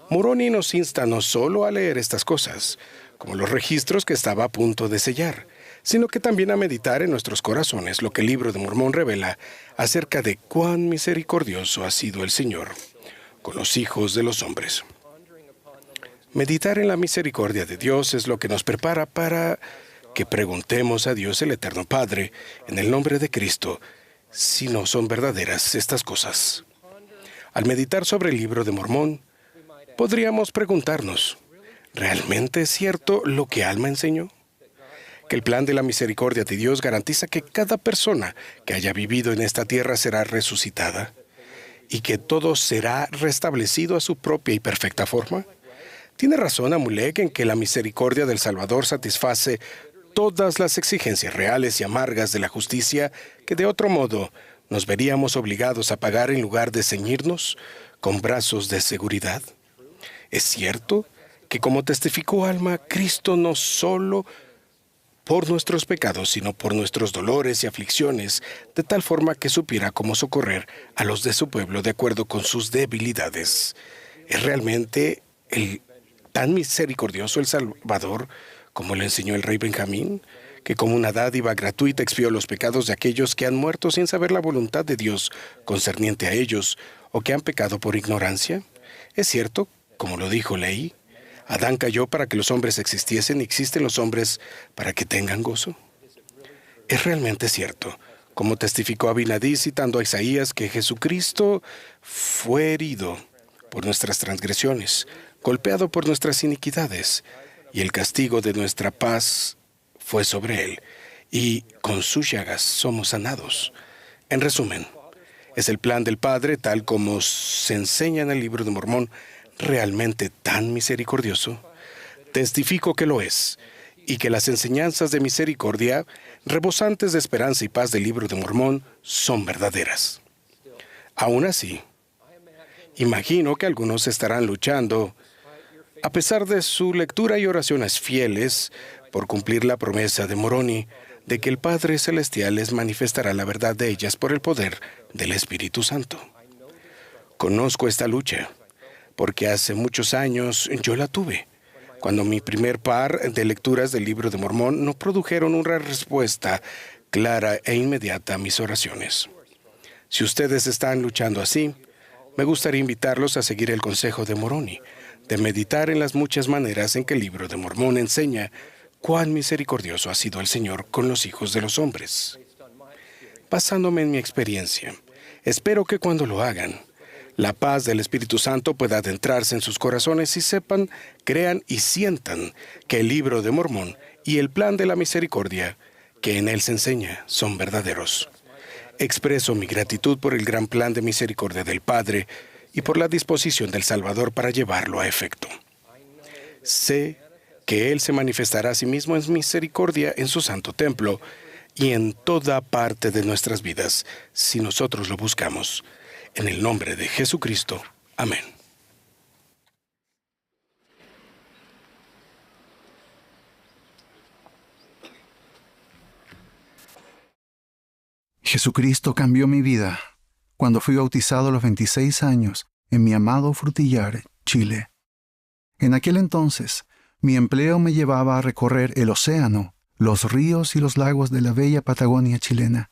Moroni nos insta no solo a leer estas cosas, como los registros que estaba a punto de sellar, sino que también a meditar en nuestros corazones lo que el libro de Mormón revela acerca de cuán misericordioso ha sido el Señor con los hijos de los hombres. Meditar en la misericordia de Dios es lo que nos prepara para que preguntemos a Dios el Eterno Padre, en el nombre de Cristo, si no son verdaderas estas cosas. Al meditar sobre el libro de Mormón, podríamos preguntarnos, ¿realmente es cierto lo que Alma enseñó? Que el plan de la misericordia de Dios garantiza que cada persona que haya vivido en esta tierra será resucitada y que todo será restablecido a su propia y perfecta forma. ¿Tiene razón Amulek en que la misericordia del Salvador satisface todas las exigencias reales y amargas de la justicia que de otro modo nos veríamos obligados a pagar en lugar de ceñirnos con brazos de seguridad? ¿Es cierto que, como testificó Alma, Cristo no solo por nuestros pecados, sino por nuestros dolores y aflicciones, de tal forma que supiera cómo socorrer a los de su pueblo de acuerdo con sus debilidades? ¿Es realmente tan misericordioso el Salvador como le enseñó el rey Benjamín, que como una dádiva gratuita expió los pecados de aquellos que han muerto sin saber la voluntad de Dios concerniente a ellos o que han pecado por ignorancia? ¿Es cierto, como lo dijo Leí, Adán cayó para que los hombres existiesen y existen los hombres para que tengan gozo? Es realmente cierto, como testificó Abinadí citando a Isaías, que Jesucristo fue herido por nuestras transgresiones, golpeado por nuestras iniquidades, y el castigo de nuestra paz fue sobre él, y con sus llagas somos sanados. En resumen, ¿es el plan del Padre, tal como se enseña en el libro de Mormón, realmente tan misericordioso? Testifico que lo es, y que las enseñanzas de misericordia, rebosantes de esperanza y paz del libro de Mormón, son verdaderas. Aún así, imagino que algunos estarán luchando, a pesar de su lectura y oraciones fieles, por cumplir la promesa de Moroni, de que el Padre Celestial les manifestará la verdad de ellas por el poder del Espíritu Santo. Conozco esta lucha, porque hace muchos años yo la tuve, cuando mi primer par de lecturas del libro de Mormón no produjeron una respuesta clara e inmediata a mis oraciones. Si ustedes están luchando así, me gustaría invitarlos a seguir el consejo de Moroni, de meditar en las muchas maneras en que el libro de Mormón enseña cuán misericordioso ha sido el Señor con los hijos de los hombres. Basándome en mi experiencia, espero que cuando lo hagan, La paz del Espíritu Santo pueda adentrarse en sus corazones y sepan, crean y sientan que el libro de Mormón y el plan de la misericordia que en él se enseña son verdaderos. Expreso mi gratitud por el gran plan de misericordia del Padre y por la disposición del Salvador para llevarlo a efecto. Sé que Él se manifestará a sí mismo en misericordia en su santo templo y en toda parte de nuestras vidas, si nosotros lo buscamos. En el nombre de Jesucristo. Amén. Jesucristo cambió mi vida cuando fui bautizado a los 26 años en mi amado Frutillar, Chile. En aquel entonces, mi empleo me llevaba a recorrer el océano, los ríos y los lagos de la bella Patagonia chilena.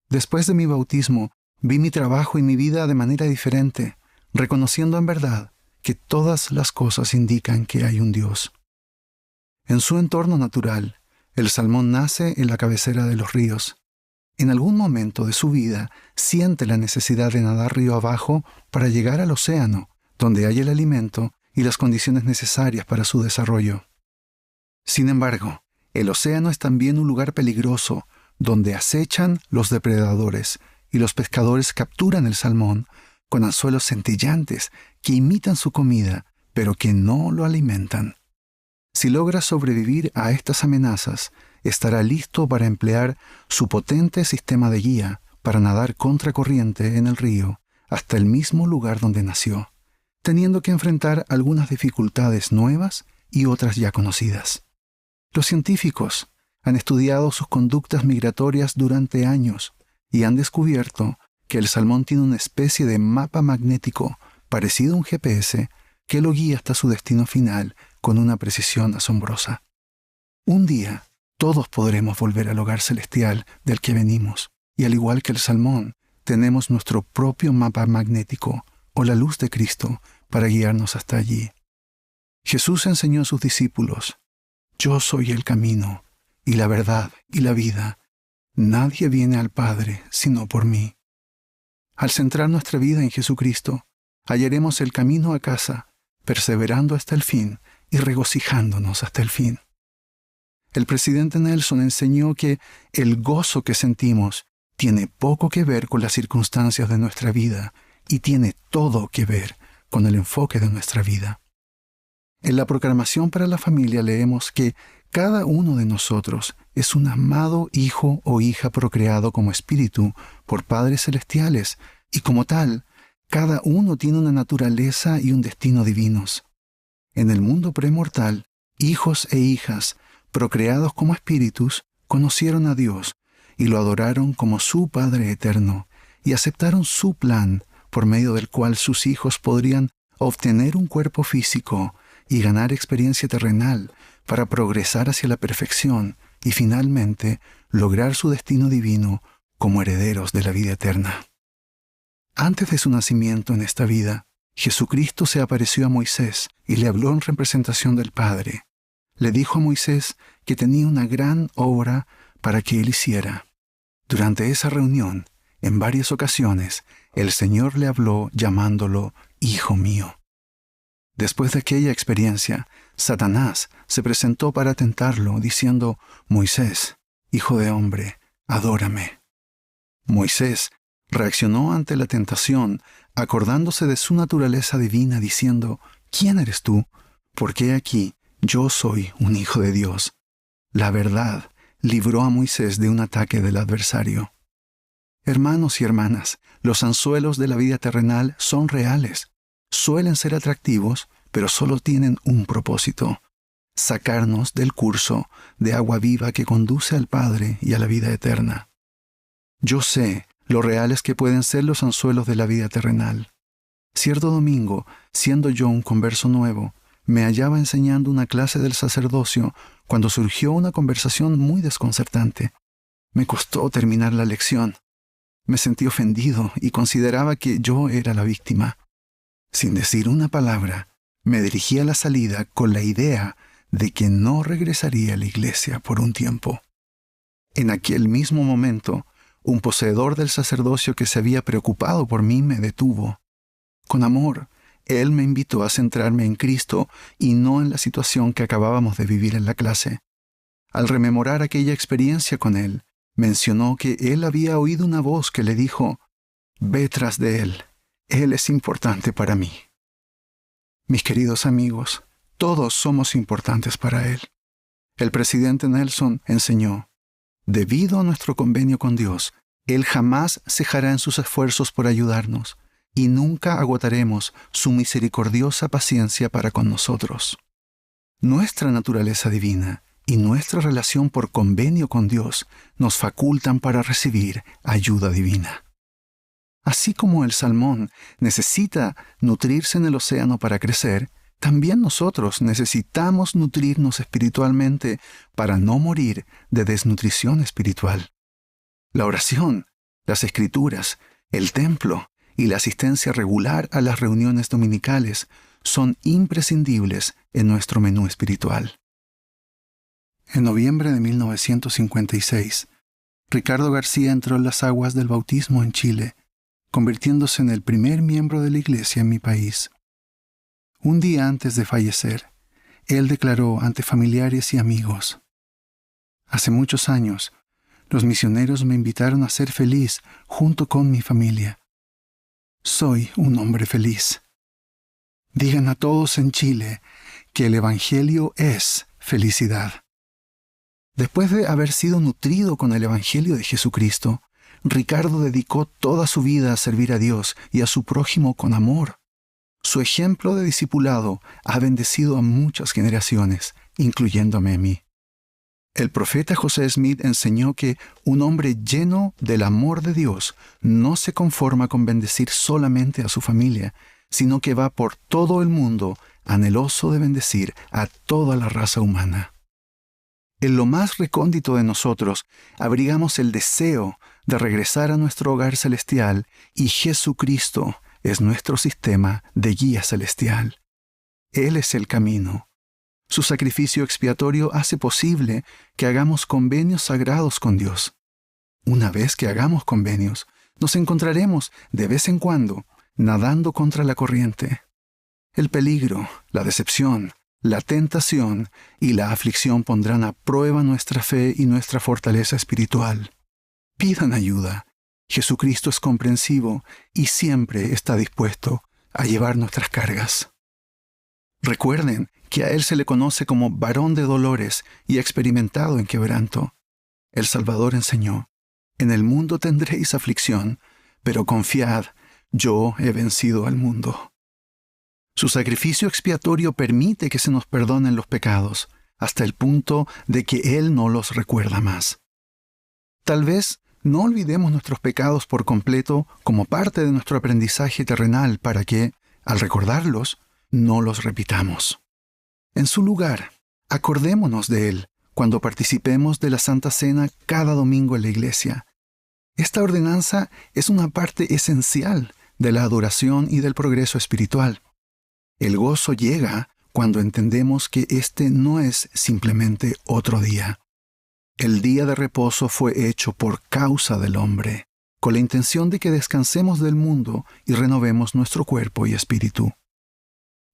Después de mi bautismo, vi mi trabajo y mi vida de manera diferente, reconociendo en verdad que todas las cosas indican que hay un Dios. En su entorno natural, el salmón nace en la cabecera de los ríos. En algún momento de su vida, siente la necesidad de nadar río abajo para llegar al océano, donde hay el alimento y las condiciones necesarias para su desarrollo. Sin embargo, el océano es también un lugar peligroso, donde acechan los depredadores, y los pescadores capturan el salmón con anzuelos centellantes que imitan su comida, pero que no lo alimentan. Si logra sobrevivir a estas amenazas, estará listo para emplear su potente sistema de guía para nadar contracorriente en el río hasta el mismo lugar donde nació, teniendo que enfrentar algunas dificultades nuevas y otras ya conocidas. Los científicos han estudiado sus conductas migratorias durante años y han descubierto que el salmón tiene una especie de mapa magnético parecido a un GPS que lo guía hasta su destino final con una precisión asombrosa. Un día, todos podremos volver al hogar celestial del que venimos, y al igual que el salmón, tenemos nuestro propio mapa magnético o la luz de Cristo para guiarnos hasta allí. Jesús enseñó a sus discípulos: «Yo soy el camino, y la verdad, y la vida. Nadie viene al Padre sino por mí». Al centrar nuestra vida en Jesucristo, hallaremos el camino a casa, perseverando hasta el fin y regocijándonos hasta el fin. El presidente Nelson enseñó que el gozo que sentimos tiene poco que ver con las circunstancias de nuestra vida y tiene todo que ver con el enfoque de nuestra vida. En la proclamación para la familia leemos que cada uno de nosotros es un amado hijo o hija procreado como espíritu por padres celestiales, y como tal, cada uno tiene una naturaleza y un destino divinos. En el mundo premortal, hijos e hijas procreados como espíritus conocieron a Dios y lo adoraron como su Padre eterno, y aceptaron su plan por medio del cual sus hijos podrían obtener un cuerpo físico y ganar experiencia terrenal para progresar hacia la perfección y finalmente lograr su destino divino como herederos de la vida eterna. Antes de su nacimiento en esta vida, Jesucristo se apareció a Moisés y le habló en representación del Padre. Le dijo a Moisés que tenía una gran obra para que él hiciera. Durante esa reunión, en varias ocasiones, el Señor le habló llamándolo Hijo mío. Después de aquella experiencia, Satanás se presentó para tentarlo, diciendo: «Moisés, hijo de hombre, adórame». Moisés reaccionó ante la tentación, acordándose de su naturaleza divina, diciendo: «¿Quién eres tú? Porque aquí yo soy un hijo de Dios». La verdad libró a Moisés de un ataque del adversario. Hermanos y hermanas, los anzuelos de la vida terrenal son reales. Suelen ser atractivos, pero solo tienen un propósito: sacarnos del curso de agua viva que conduce al Padre y a la vida eterna. Yo sé lo reales que pueden ser los anzuelos de la vida terrenal. Cierto domingo, siendo yo un converso nuevo, me hallaba enseñando una clase del sacerdocio cuando surgió una conversación muy desconcertante. Me costó terminar la lección. Me sentí ofendido y consideraba que yo era la víctima. Sin decir una palabra, me dirigí a la salida con la idea de que no regresaría a la iglesia por un tiempo. En aquel mismo momento, un poseedor del sacerdocio que se había preocupado por mí me detuvo. Con amor, Él me invitó a centrarme en Cristo y no en la situación que acabábamos de vivir en la clase. Al rememorar aquella experiencia con Él, mencionó que Él había oído una voz que le dijo: «Ve tras de Él, Él es importante para mí». Mis queridos amigos, todos somos importantes para Él. El presidente Nelson enseñó: debido a nuestro convenio con Dios, Él jamás cejará en sus esfuerzos por ayudarnos, y nunca agotaremos su misericordiosa paciencia para con nosotros. Nuestra naturaleza divina y nuestra relación por convenio con Dios nos facultan para recibir ayuda divina. Así como el salmón necesita nutrirse en el océano para crecer, también nosotros necesitamos nutrirnos espiritualmente para no morir de desnutrición espiritual. La oración, las escrituras, el templo y la asistencia regular a las reuniones dominicales son imprescindibles en nuestro menú espiritual. En noviembre de 1956, Ricardo García entró en las aguas del bautismo en Chile, convirtiéndose en el primer miembro de la iglesia en mi país. Un día antes de fallecer, él declaró ante familiares y amigos: «Hace muchos años, los misioneros me invitaron a ser feliz junto con mi familia. Soy un hombre feliz. Digan a todos en Chile que el Evangelio es felicidad». Después de haber sido nutrido con el Evangelio de Jesucristo, Ricardo dedicó toda su vida a servir a Dios y a su prójimo con amor. Su ejemplo de discipulado ha bendecido a muchas generaciones, incluyéndome a mí. El profeta José Smith enseñó que un hombre lleno del amor de Dios no se conforma con bendecir solamente a su familia, sino que va por todo el mundo anheloso de bendecir a toda la raza humana. En lo más recóndito de nosotros abrigamos el deseo de regresar a nuestro hogar celestial, y Jesucristo es nuestro sistema de guía celestial. Él es el camino. Su sacrificio expiatorio hace posible que hagamos convenios sagrados con Dios. Una vez que hagamos convenios, nos encontraremos de vez en cuando nadando contra la corriente. El peligro, la decepción, la tentación y la aflicción pondrán a prueba nuestra fe y nuestra fortaleza espiritual. Pidan ayuda. Jesucristo es comprensivo y siempre está dispuesto a llevar nuestras cargas. Recuerden que a Él se le conoce como varón de dolores y experimentado en quebranto. El Salvador enseñó: «En el mundo tendréis aflicción, pero confiad, yo he vencido al mundo». Su sacrificio expiatorio permite que se nos perdonen los pecados, hasta el punto de que Él no los recuerda más. Tal vez no olvidemos nuestros pecados por completo como parte de nuestro aprendizaje terrenal para que, al recordarlos, no los repitamos. En su lugar, acordémonos de Él cuando participemos de la Santa Cena cada domingo en la iglesia. Esta ordenanza es una parte esencial de la adoración y del progreso espiritual. El gozo llega cuando entendemos que este no es simplemente otro día. El día de reposo fue hecho por causa del hombre, con la intención de que descansemos del mundo y renovemos nuestro cuerpo y espíritu.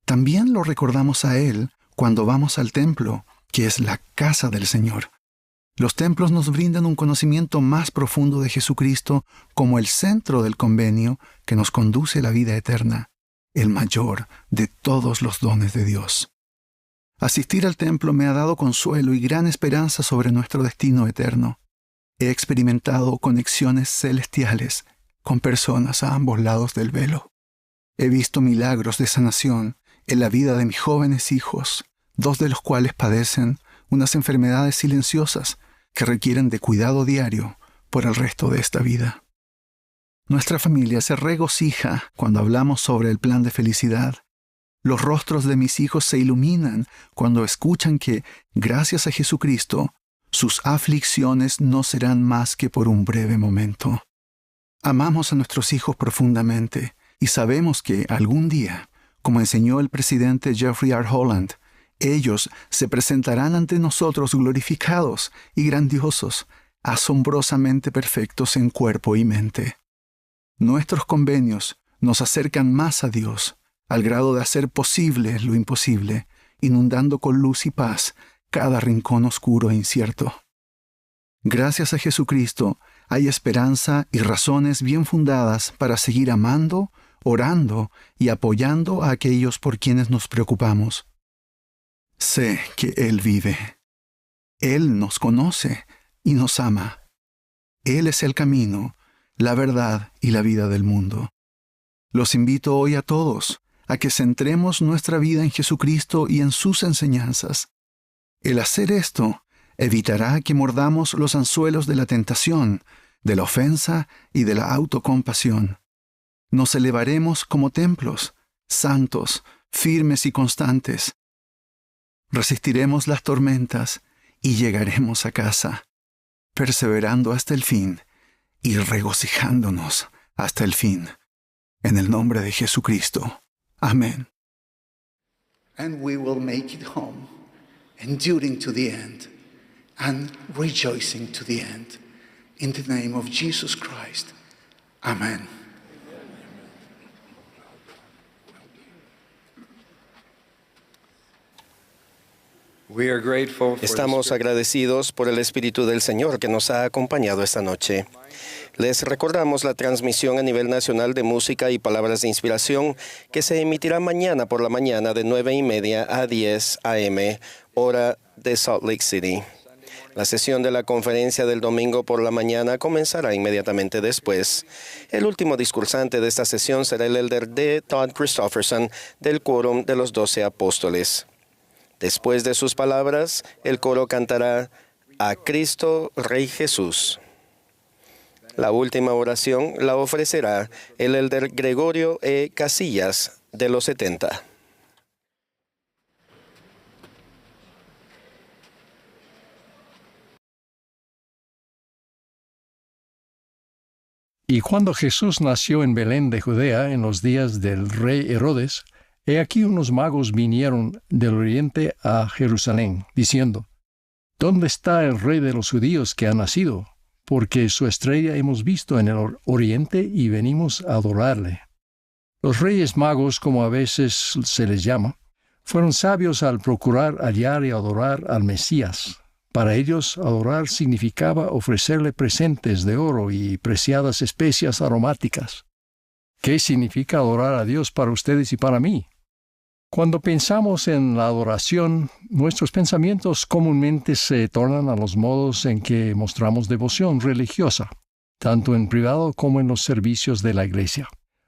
También lo recordamos a Él cuando vamos al templo, que es la casa del Señor. Los templos nos brindan un conocimiento más profundo de Jesucristo como el centro del convenio que nos conduce a la vida eterna, el mayor de todos los dones de Dios. Asistir al templo me ha dado consuelo y gran esperanza sobre nuestro destino eterno. He experimentado conexiones celestiales con personas a ambos lados del velo. He visto milagros de sanación en la vida de mis jóvenes hijos, 2 de los cuales padecen unas enfermedades silenciosas que requieren de cuidado diario por el resto de esta vida. Nuestra familia se regocija cuando hablamos sobre el plan de felicidad. Los rostros de mis hijos se iluminan cuando escuchan que, gracias a Jesucristo, sus aflicciones no serán más que por un breve momento. Amamos a nuestros hijos profundamente y sabemos que algún día, como enseñó el presidente Jeffrey R. Holland, ellos se presentarán ante nosotros glorificados y grandiosos, asombrosamente perfectos en cuerpo y mente. Nuestros convenios nos acercan más a Dios, al grado de hacer posible lo imposible, inundando con luz y paz cada rincón oscuro e incierto. Gracias a Jesucristo hay esperanza y razones bien fundadas para seguir amando, orando y apoyando a aquellos por quienes nos preocupamos. Sé que Él vive. Él nos conoce y nos ama. Él es el camino, la verdad y la vida del mundo. Los invito hoy a todos a que centremos nuestra vida en Jesucristo y en sus enseñanzas. El hacer esto evitará que mordamos los anzuelos de la tentación, de la ofensa y de la autocompasión. Nos elevaremos como templos, santos, firmes y constantes. Resistiremos las tormentas y llegaremos a casa, perseverando hasta el fin y regocijándonos hasta el fin. En el nombre de Jesucristo. Amén. And we will make it home, enduring to the end and rejoicing to the end. In the name of Jesus Christ. Amen. Estamos agradecidos por el Espíritu del Señor que nos ha acompañado esta noche. Les recordamos la transmisión a nivel nacional de música y palabras de inspiración que se emitirá mañana por la mañana de 9:30 a 10 a.m., hora de Salt Lake City. La sesión de la conferencia del domingo por la mañana comenzará inmediatamente después. El último discursante de esta sesión será el elder D. Todd Christofferson del Quórum de los 12 Apóstoles. Después de sus palabras, el coro cantará A Cristo Rey Jesús. La última oración la ofrecerá el elder Gregorio E. Casillas de los 70. Y cuando Jesús nació en Belén de Judea en los días del rey Herodes, he aquí unos magos vinieron del oriente a Jerusalén, diciendo, ¿Dónde está el rey de los judíos que ha nacido? Porque su estrella hemos visto en el oriente y venimos a adorarle. Los reyes magos, como a veces se les llama, fueron sabios al procurar hallar y adorar al Mesías. Para ellos, adorar significaba ofrecerle presentes de oro y preciadas especias aromáticas. ¿Qué significa adorar a Dios para ustedes y para mí? Cuando pensamos en la adoración, nuestros pensamientos comúnmente se tornan a los modos en que mostramos devoción religiosa, tanto en privado como en los servicios de la Iglesia.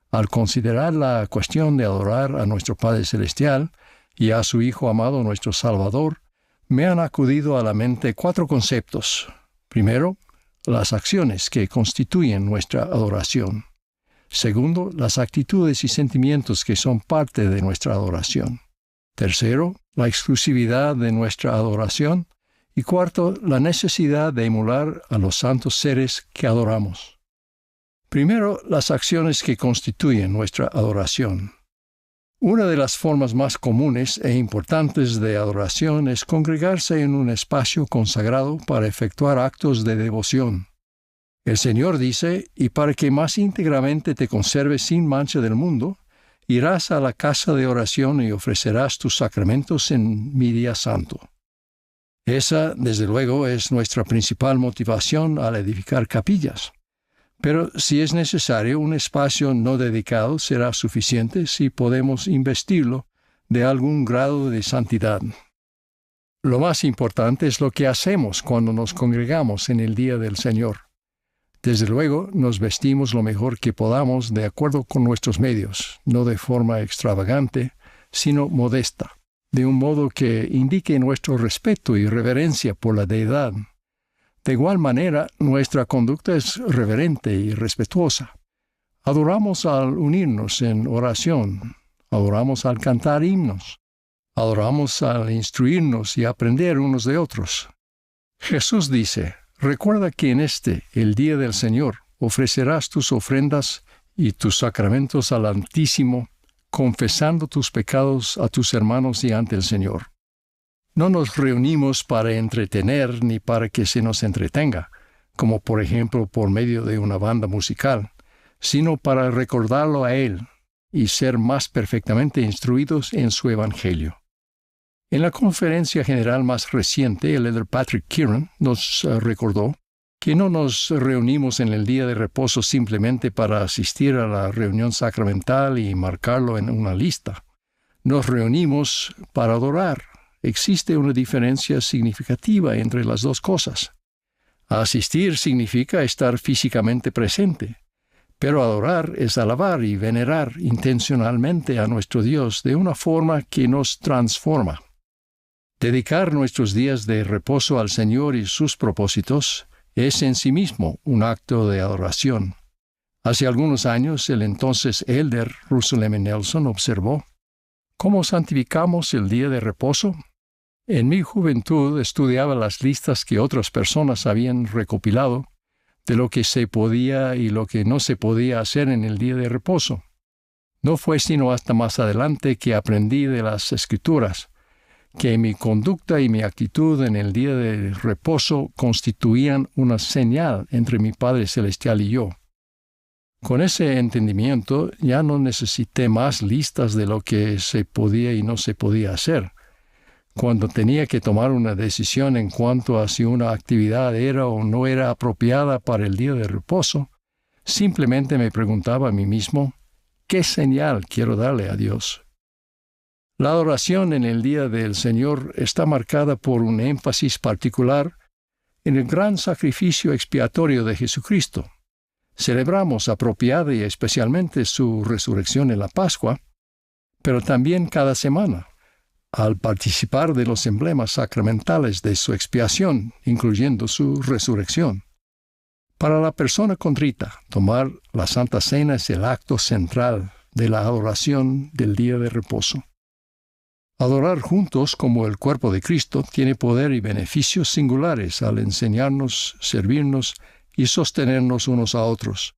Al considerar la cuestión de adorar a nuestro Padre Celestial y a su Hijo amado nuestro Salvador, me han acudido a la mente 4 conceptos. Primero, las acciones que constituyen nuestra adoración. Segundo, las actitudes y sentimientos que son parte de nuestra adoración. Tercero, la exclusividad de nuestra adoración. Y cuarto, la necesidad de emular a los santos seres que adoramos. Primero, las acciones que constituyen nuestra adoración. Una de las formas más comunes e importantes de adoración es congregarse en un espacio consagrado para efectuar actos de devoción. El Señor dice, y para que más íntegramente te conserves sin mancha del mundo, irás a la casa de oración y ofrecerás tus sacramentos en mi día santo. Esa, desde luego, es nuestra principal motivación al edificar capillas. Pero si es necesario, un espacio no dedicado será suficiente si podemos investirlo de algún grado de santidad. Lo más importante es lo que hacemos cuando nos congregamos en el día del Señor. Desde luego, nos vestimos lo mejor que podamos de acuerdo con nuestros medios, no de forma extravagante, sino modesta, de un modo que indique nuestro respeto y reverencia por la deidad. De igual manera, nuestra conducta es reverente y respetuosa. Adoramos al unirnos en oración, adoramos al cantar himnos, adoramos al instruirnos y aprender unos de otros. Jesús dice, recuerda que en el día del Señor, ofrecerás tus ofrendas y tus sacramentos al Altísimo, confesando tus pecados a tus hermanos y ante el Señor. No nos reunimos para entretener ni para que se nos entretenga, como por ejemplo por medio de una banda musical, sino para recordarlo a Él y ser más perfectamente instruidos en su Evangelio. En la conferencia general más reciente, el elder Patrick Kieran nos recordó que no nos reunimos en el día de reposo simplemente para asistir a la reunión sacramental y marcarlo en una lista. Nos reunimos para adorar. Existe una diferencia significativa entre las dos cosas. Asistir significa estar físicamente presente, pero adorar es alabar y venerar intencionalmente a nuestro Dios de una forma que nos transforma. Dedicar nuestros días de reposo al Señor y sus propósitos es en sí mismo un acto de adoración. Hace algunos años, el entonces elder Russell M. Nelson observó: ¿cómo santificamos el día de reposo? En mi juventud estudiaba las listas que otras personas habían recopilado de lo que se podía y lo que no se podía hacer en el día de reposo. No fue sino hasta más adelante que aprendí de las Escrituras que mi conducta y mi actitud en el día de reposo constituían una señal entre mi Padre Celestial y yo. Con ese entendimiento ya no necesité más listas de lo que se podía y no se podía hacer. Cuando tenía que tomar una decisión en cuanto a si una actividad era o no era apropiada para el día de reposo, simplemente me preguntaba a mí mismo, ¿qué señal quiero darle a Dios? La adoración en el día del Señor está marcada por un énfasis particular en el gran sacrificio expiatorio de Jesucristo. Celebramos apropiada y especialmente su resurrección en la Pascua, pero también cada semana, al participar de los emblemas sacramentales de su expiación, incluyendo su resurrección. Para la persona contrita, tomar la Santa Cena es el acto central de la adoración del día de reposo. Adorar juntos como el cuerpo de Cristo tiene poder y beneficios singulares al enseñarnos, servirnos y sostenernos unos a otros.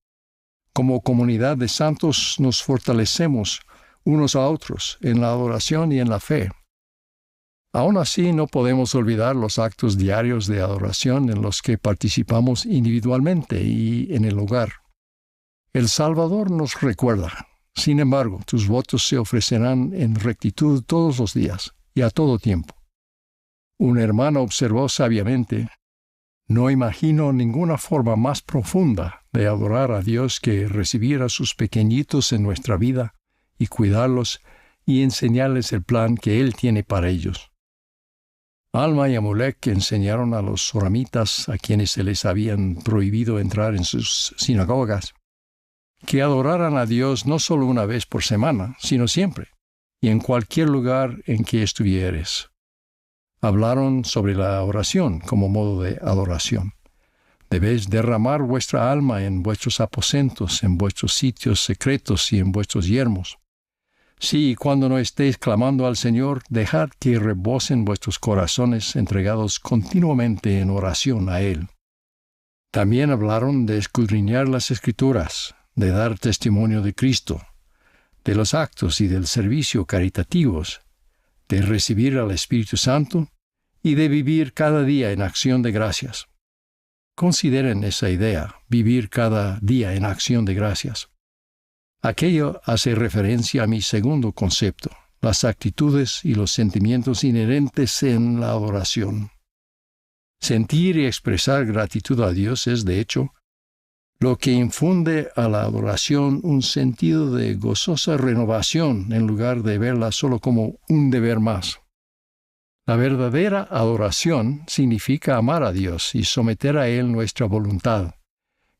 Como comunidad de santos nos fortalecemos unos a otros en la adoración y en la fe. Aún así, no podemos olvidar los actos diarios de adoración en los que participamos individualmente y en el hogar. El Salvador nos recuerda: sin embargo, tus votos se ofrecerán en rectitud todos los días y a todo tiempo. Un hermano observó sabiamente: no imagino ninguna forma más profunda de adorar a Dios que recibir a sus pequeñitos en nuestra vida y cuidarlos y enseñarles el plan que Él tiene para ellos. Alma y Amulek enseñaron a los soramitas, a quienes se les habían prohibido entrar en sus sinagogas, que adoraran a Dios no solo una vez por semana, sino siempre, y en cualquier lugar en que estuvieres. Hablaron sobre la oración como modo de adoración. Debéis derramar vuestra alma en vuestros aposentos, en vuestros sitios secretos y en vuestros yermos. Sí, cuando no estéis clamando al Señor, dejad que rebosen vuestros corazones entregados continuamente en oración a Él. También hablaron de escudriñar las Escrituras, de dar testimonio de Cristo, de los actos y del servicio caritativos, de recibir al Espíritu Santo y de vivir cada día en acción de gracias. Consideren esa idea, vivir cada día en acción de gracias. Aquello hace referencia a mi segundo concepto, las actitudes y los sentimientos inherentes en la adoración. Sentir y expresar gratitud a Dios es, de hecho, lo que infunde a la adoración un sentido de gozosa renovación en lugar de verla solo como un deber más. La verdadera adoración significa amar a Dios y someter a Él nuestra voluntad,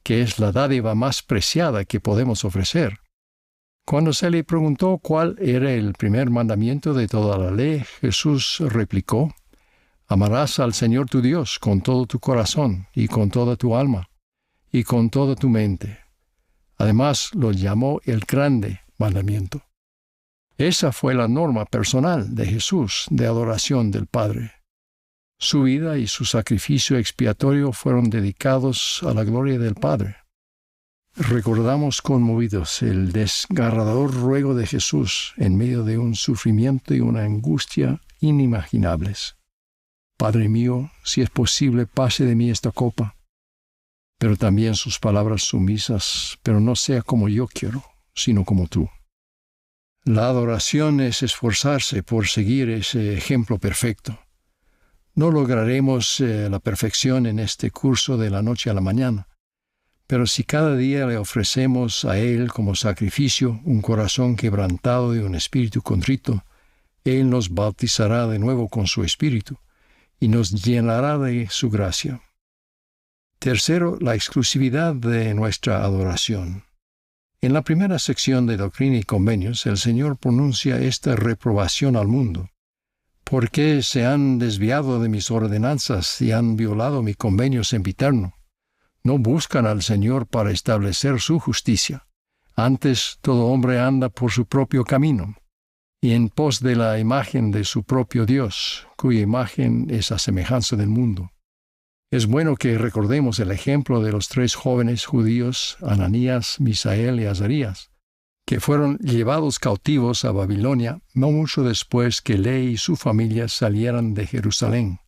que es la dádiva más preciada que podemos ofrecer. Cuando se le preguntó cuál era el primer mandamiento de toda la ley, Jesús replicó: amarás al Señor tu Dios con todo tu corazón y con toda tu alma y con toda tu mente. Además, lo llamó el grande mandamiento. Esa fue la norma personal de Jesús de adoración del Padre. Su vida y su sacrificio expiatorio fueron dedicados a la gloria del Padre. Recordamos conmovidos el desgarrador ruego de Jesús en medio de un sufrimiento y una angustia inimaginables. Padre mío, si es posible, pase de mí esta copa, pero también sus palabras sumisas, pero no sea como yo quiero, sino como tú. La adoración es esforzarse por seguir ese ejemplo perfecto. No lograremos la perfección en este curso de la noche a la mañana, pero si cada día le ofrecemos a Él como sacrificio un corazón quebrantado y un espíritu contrito, Él nos bautizará de nuevo con su espíritu y nos llenará de su gracia. Tercero, la exclusividad de nuestra adoración. En la primera sección de Doctrina y Convenios, el Señor pronuncia esta reprobación al mundo. ¿Por qué se han desviado de mis ordenanzas y han violado mi convenio sempiterno? No buscan al Señor para establecer su justicia. Antes todo hombre anda por su propio camino, y en pos de la imagen de su propio Dios, cuya imagen es a semejanza del mundo. Es bueno que recordemos el ejemplo de los 3 jóvenes judíos, Ananías, Misael y Azarías, que fueron llevados cautivos a Babilonia no mucho después que Ley y su familia salieran de Jerusalén.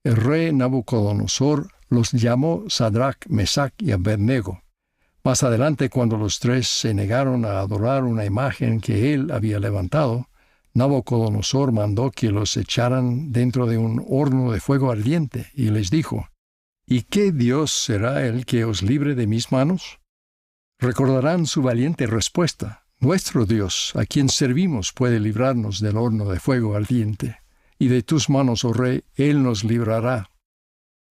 El rey Nabucodonosor los llamó Sadrach, Mesach y Abednego. Más adelante, cuando los 3 se negaron a adorar una imagen que él había levantado, Nabucodonosor mandó que los echaran dentro de un horno de fuego ardiente y les dijo: ¿Y qué Dios será el que os libre de mis manos? Recordarán su valiente respuesta: nuestro Dios, a quien servimos, puede librarnos del horno de fuego ardiente, y de tus manos, oh rey, Él nos librará.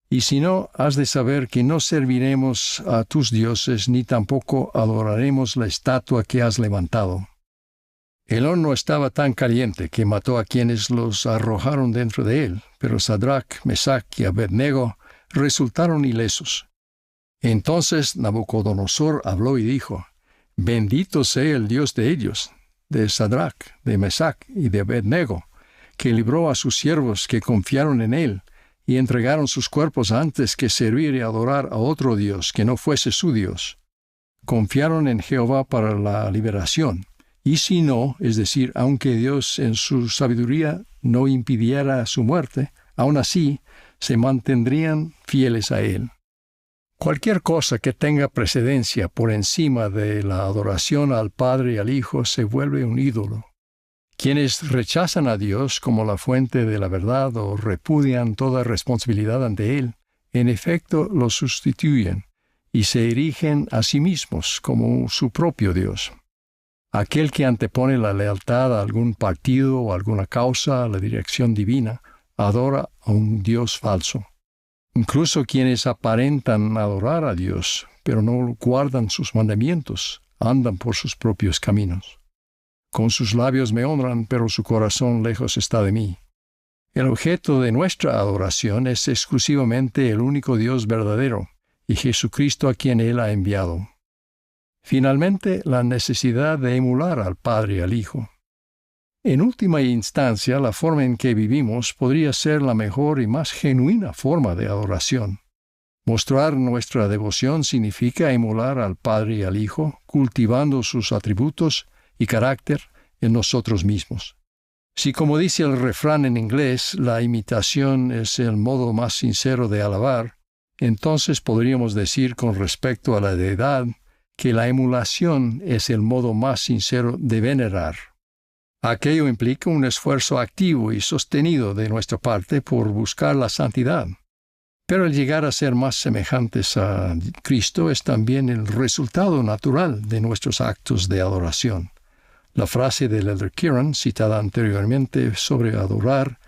Y si no, has de saber que no serviremos a tus dioses, ni tampoco adoraremos la estatua que has levantado. El horno estaba tan caliente que mató a quienes los arrojaron dentro de él, pero Sadrach, Mesach y Abednego resultaron ilesos. Entonces Nabucodonosor habló y dijo: Bendito sea el Dios de ellos, de Sadrach, de Mesach y de Abednego, que libró a sus siervos que confiaron en él, y entregaron sus cuerpos antes que servir y adorar a otro Dios que no fuese su Dios. Confiaron en Jehová para la liberación, y si no, es decir, aunque Dios en su sabiduría no impidiera su muerte, aún así se mantendrían fieles a él. Cualquier cosa que tenga precedencia por encima de la adoración al Padre y al Hijo se vuelve un ídolo. Quienes rechazan a Dios como la fuente de la verdad o repudian toda responsabilidad ante Él, en efecto lo sustituyen y se erigen a sí mismos como su propio Dios. Aquel que antepone la lealtad a algún partido o alguna causa a la dirección divina, adora a un Dios falso. Incluso quienes aparentan adorar a Dios, pero no guardan sus mandamientos, andan por sus propios caminos. Con sus labios me honran, pero su corazón lejos está de mí. El objeto de nuestra adoración es exclusivamente el único Dios verdadero, y Jesucristo a quien Él ha enviado. Finalmente, la necesidad de emular al Padre y al Hijo. En última instancia, la forma en que vivimos podría ser la mejor y más genuina forma de adoración. Mostrar nuestra devoción significa emular al Padre y al Hijo, cultivando sus atributos y carácter en nosotros mismos. Si, como dice el refrán en inglés, la imitación es el modo más sincero de alabar, entonces podríamos decir con respecto a la deidad que la emulación es el modo más sincero de venerar. Aquello implica un esfuerzo activo y sostenido de nuestra parte por buscar la santidad. Pero el llegar a ser más semejantes a Cristo es también el resultado natural de nuestros actos de adoración. La frase del Elder Keeran, citada anteriormente sobre adorar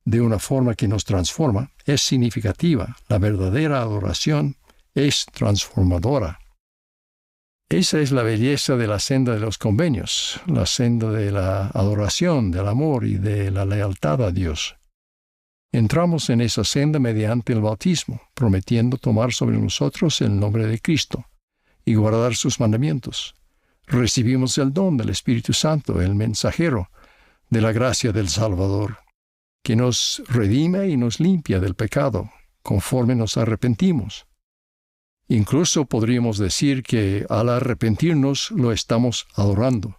de una forma que nos transforma, es significativa. La verdadera adoración es transformadora. Esa es la belleza de la senda de los convenios, la senda de la adoración, del amor y de la lealtad a Dios. Entramos en esa senda mediante el bautismo, prometiendo tomar sobre nosotros el nombre de Cristo y guardar sus mandamientos. Recibimos el don del Espíritu Santo, el mensajero de la gracia del Salvador, que nos redime y nos limpia del pecado, conforme nos arrepentimos. Incluso podríamos decir que al arrepentirnos lo estamos adorando.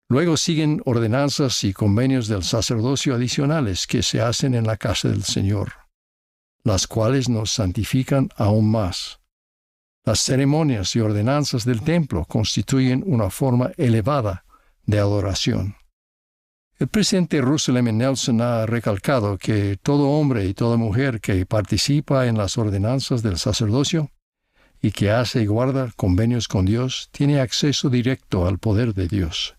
Luego siguen ordenanzas y convenios del sacerdocio adicionales que se hacen en la casa del Señor, las cuales nos santifican aún más. Las ceremonias y ordenanzas del templo constituyen una forma elevada de adoración. El presidente Russell M. Nelson ha recalcado que todo hombre y toda mujer que participa en las ordenanzas del sacerdocio y que hace y guarda convenios con Dios tiene acceso directo al poder de Dios.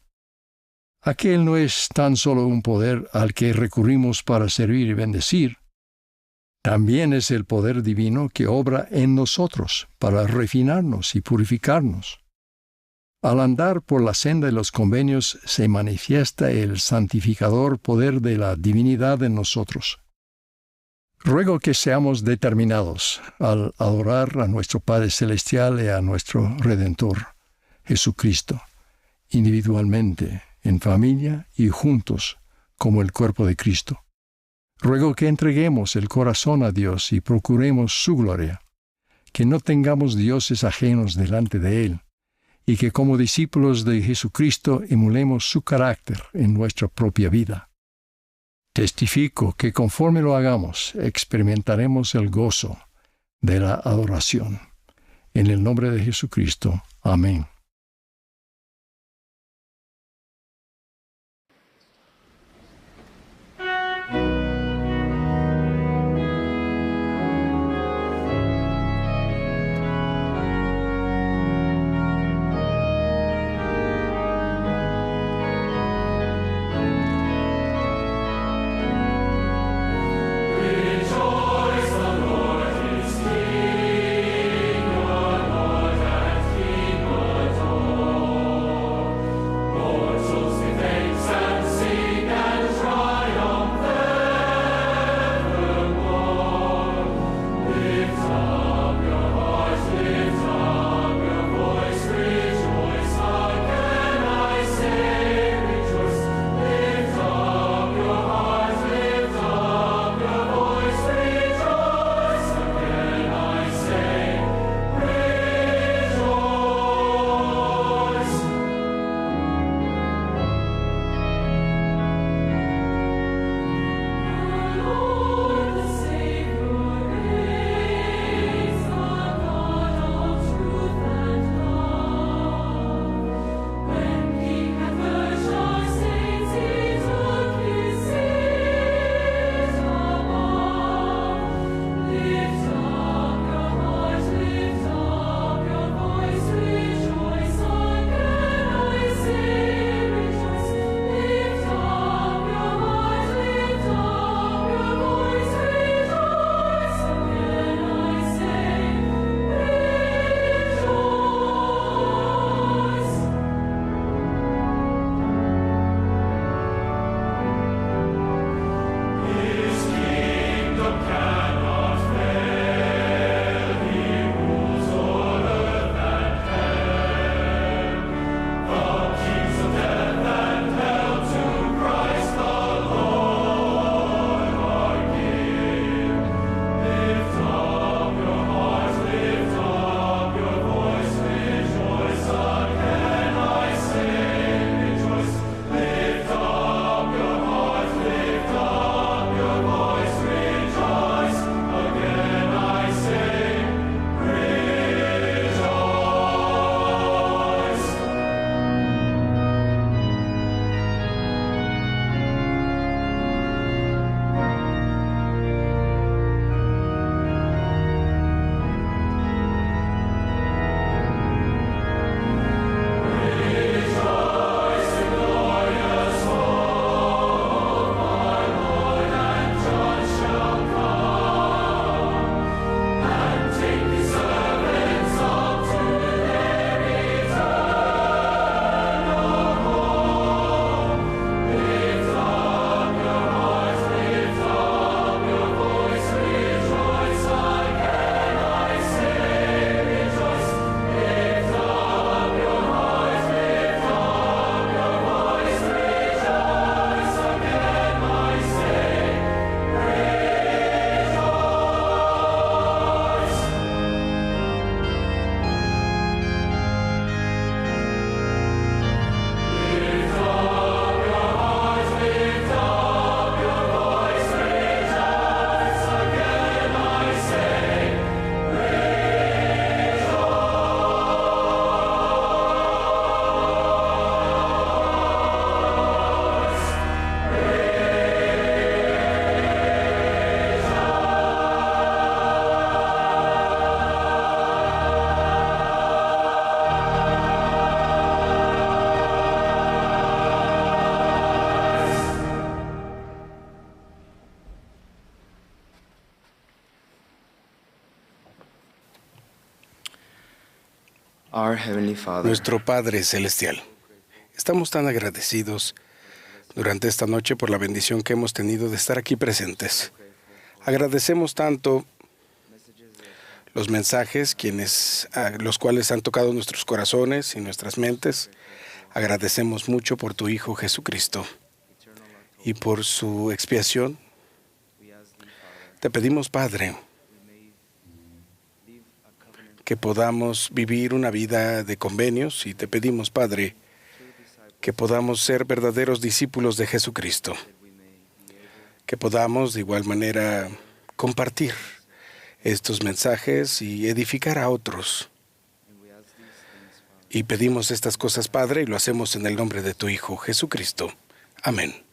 Aquel no es tan solo un poder al que recurrimos para servir y bendecir, también es el poder divino que obra en nosotros para refinarnos y purificarnos. Al andar por la senda de los convenios se manifiesta el santificador poder de la divinidad en nosotros. Ruego que seamos determinados al adorar a nuestro Padre Celestial y a nuestro Redentor, Jesucristo, individualmente, en familia y juntos, como el cuerpo de Cristo. Ruego que entreguemos el corazón a Dios y procuremos su gloria, que no tengamos dioses ajenos delante de Él, y que como discípulos de Jesucristo emulemos su carácter en nuestra propia vida. Testifico que conforme lo hagamos, experimentaremos el gozo de la adoración. En el nombre de Jesucristo. Amén. Rejoice, the Lord is King, your Lord and King. Nuestro Padre Celestial, estamos tan agradecidos durante esta noche por la bendición que hemos tenido de estar aquí presentes. Agradecemos tanto los mensajes, los cuales han tocado nuestros corazones y nuestras mentes. Agradecemos mucho por tu Hijo Jesucristo y por su expiación. Te pedimos, Padre, que podamos vivir una vida de convenios, y te pedimos, Padre, que podamos ser verdaderos discípulos de Jesucristo, que podamos de igual manera compartir estos mensajes y edificar a otros. Y pedimos estas cosas, Padre, y lo hacemos en el nombre de tu Hijo Jesucristo. Amén.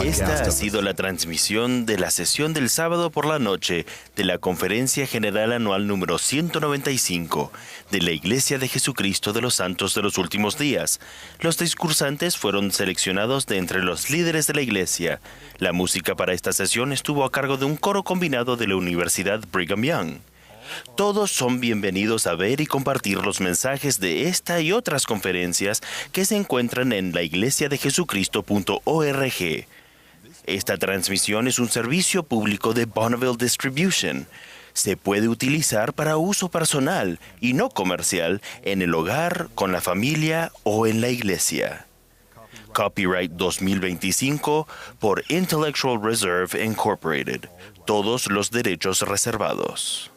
Esta ha sido la transmisión de la sesión del sábado por la noche de la Conferencia General Anual número 195 de la Iglesia de Jesucristo de los Santos de los Últimos Días. Los discursantes fueron seleccionados de entre los líderes de la Iglesia. La música para esta sesión estuvo a cargo de un coro combinado de la Universidad Brigham Young. Todos son bienvenidos a ver y compartir los mensajes de esta y otras conferencias que se encuentran en laiglesiadejesucristo.org. Esta transmisión es un servicio público de Bonneville Distribution. Se puede utilizar para uso personal y no comercial en el hogar, con la familia o en la iglesia. Copyright 2025 por Intellectual Reserve Incorporated. Todos los derechos reservados.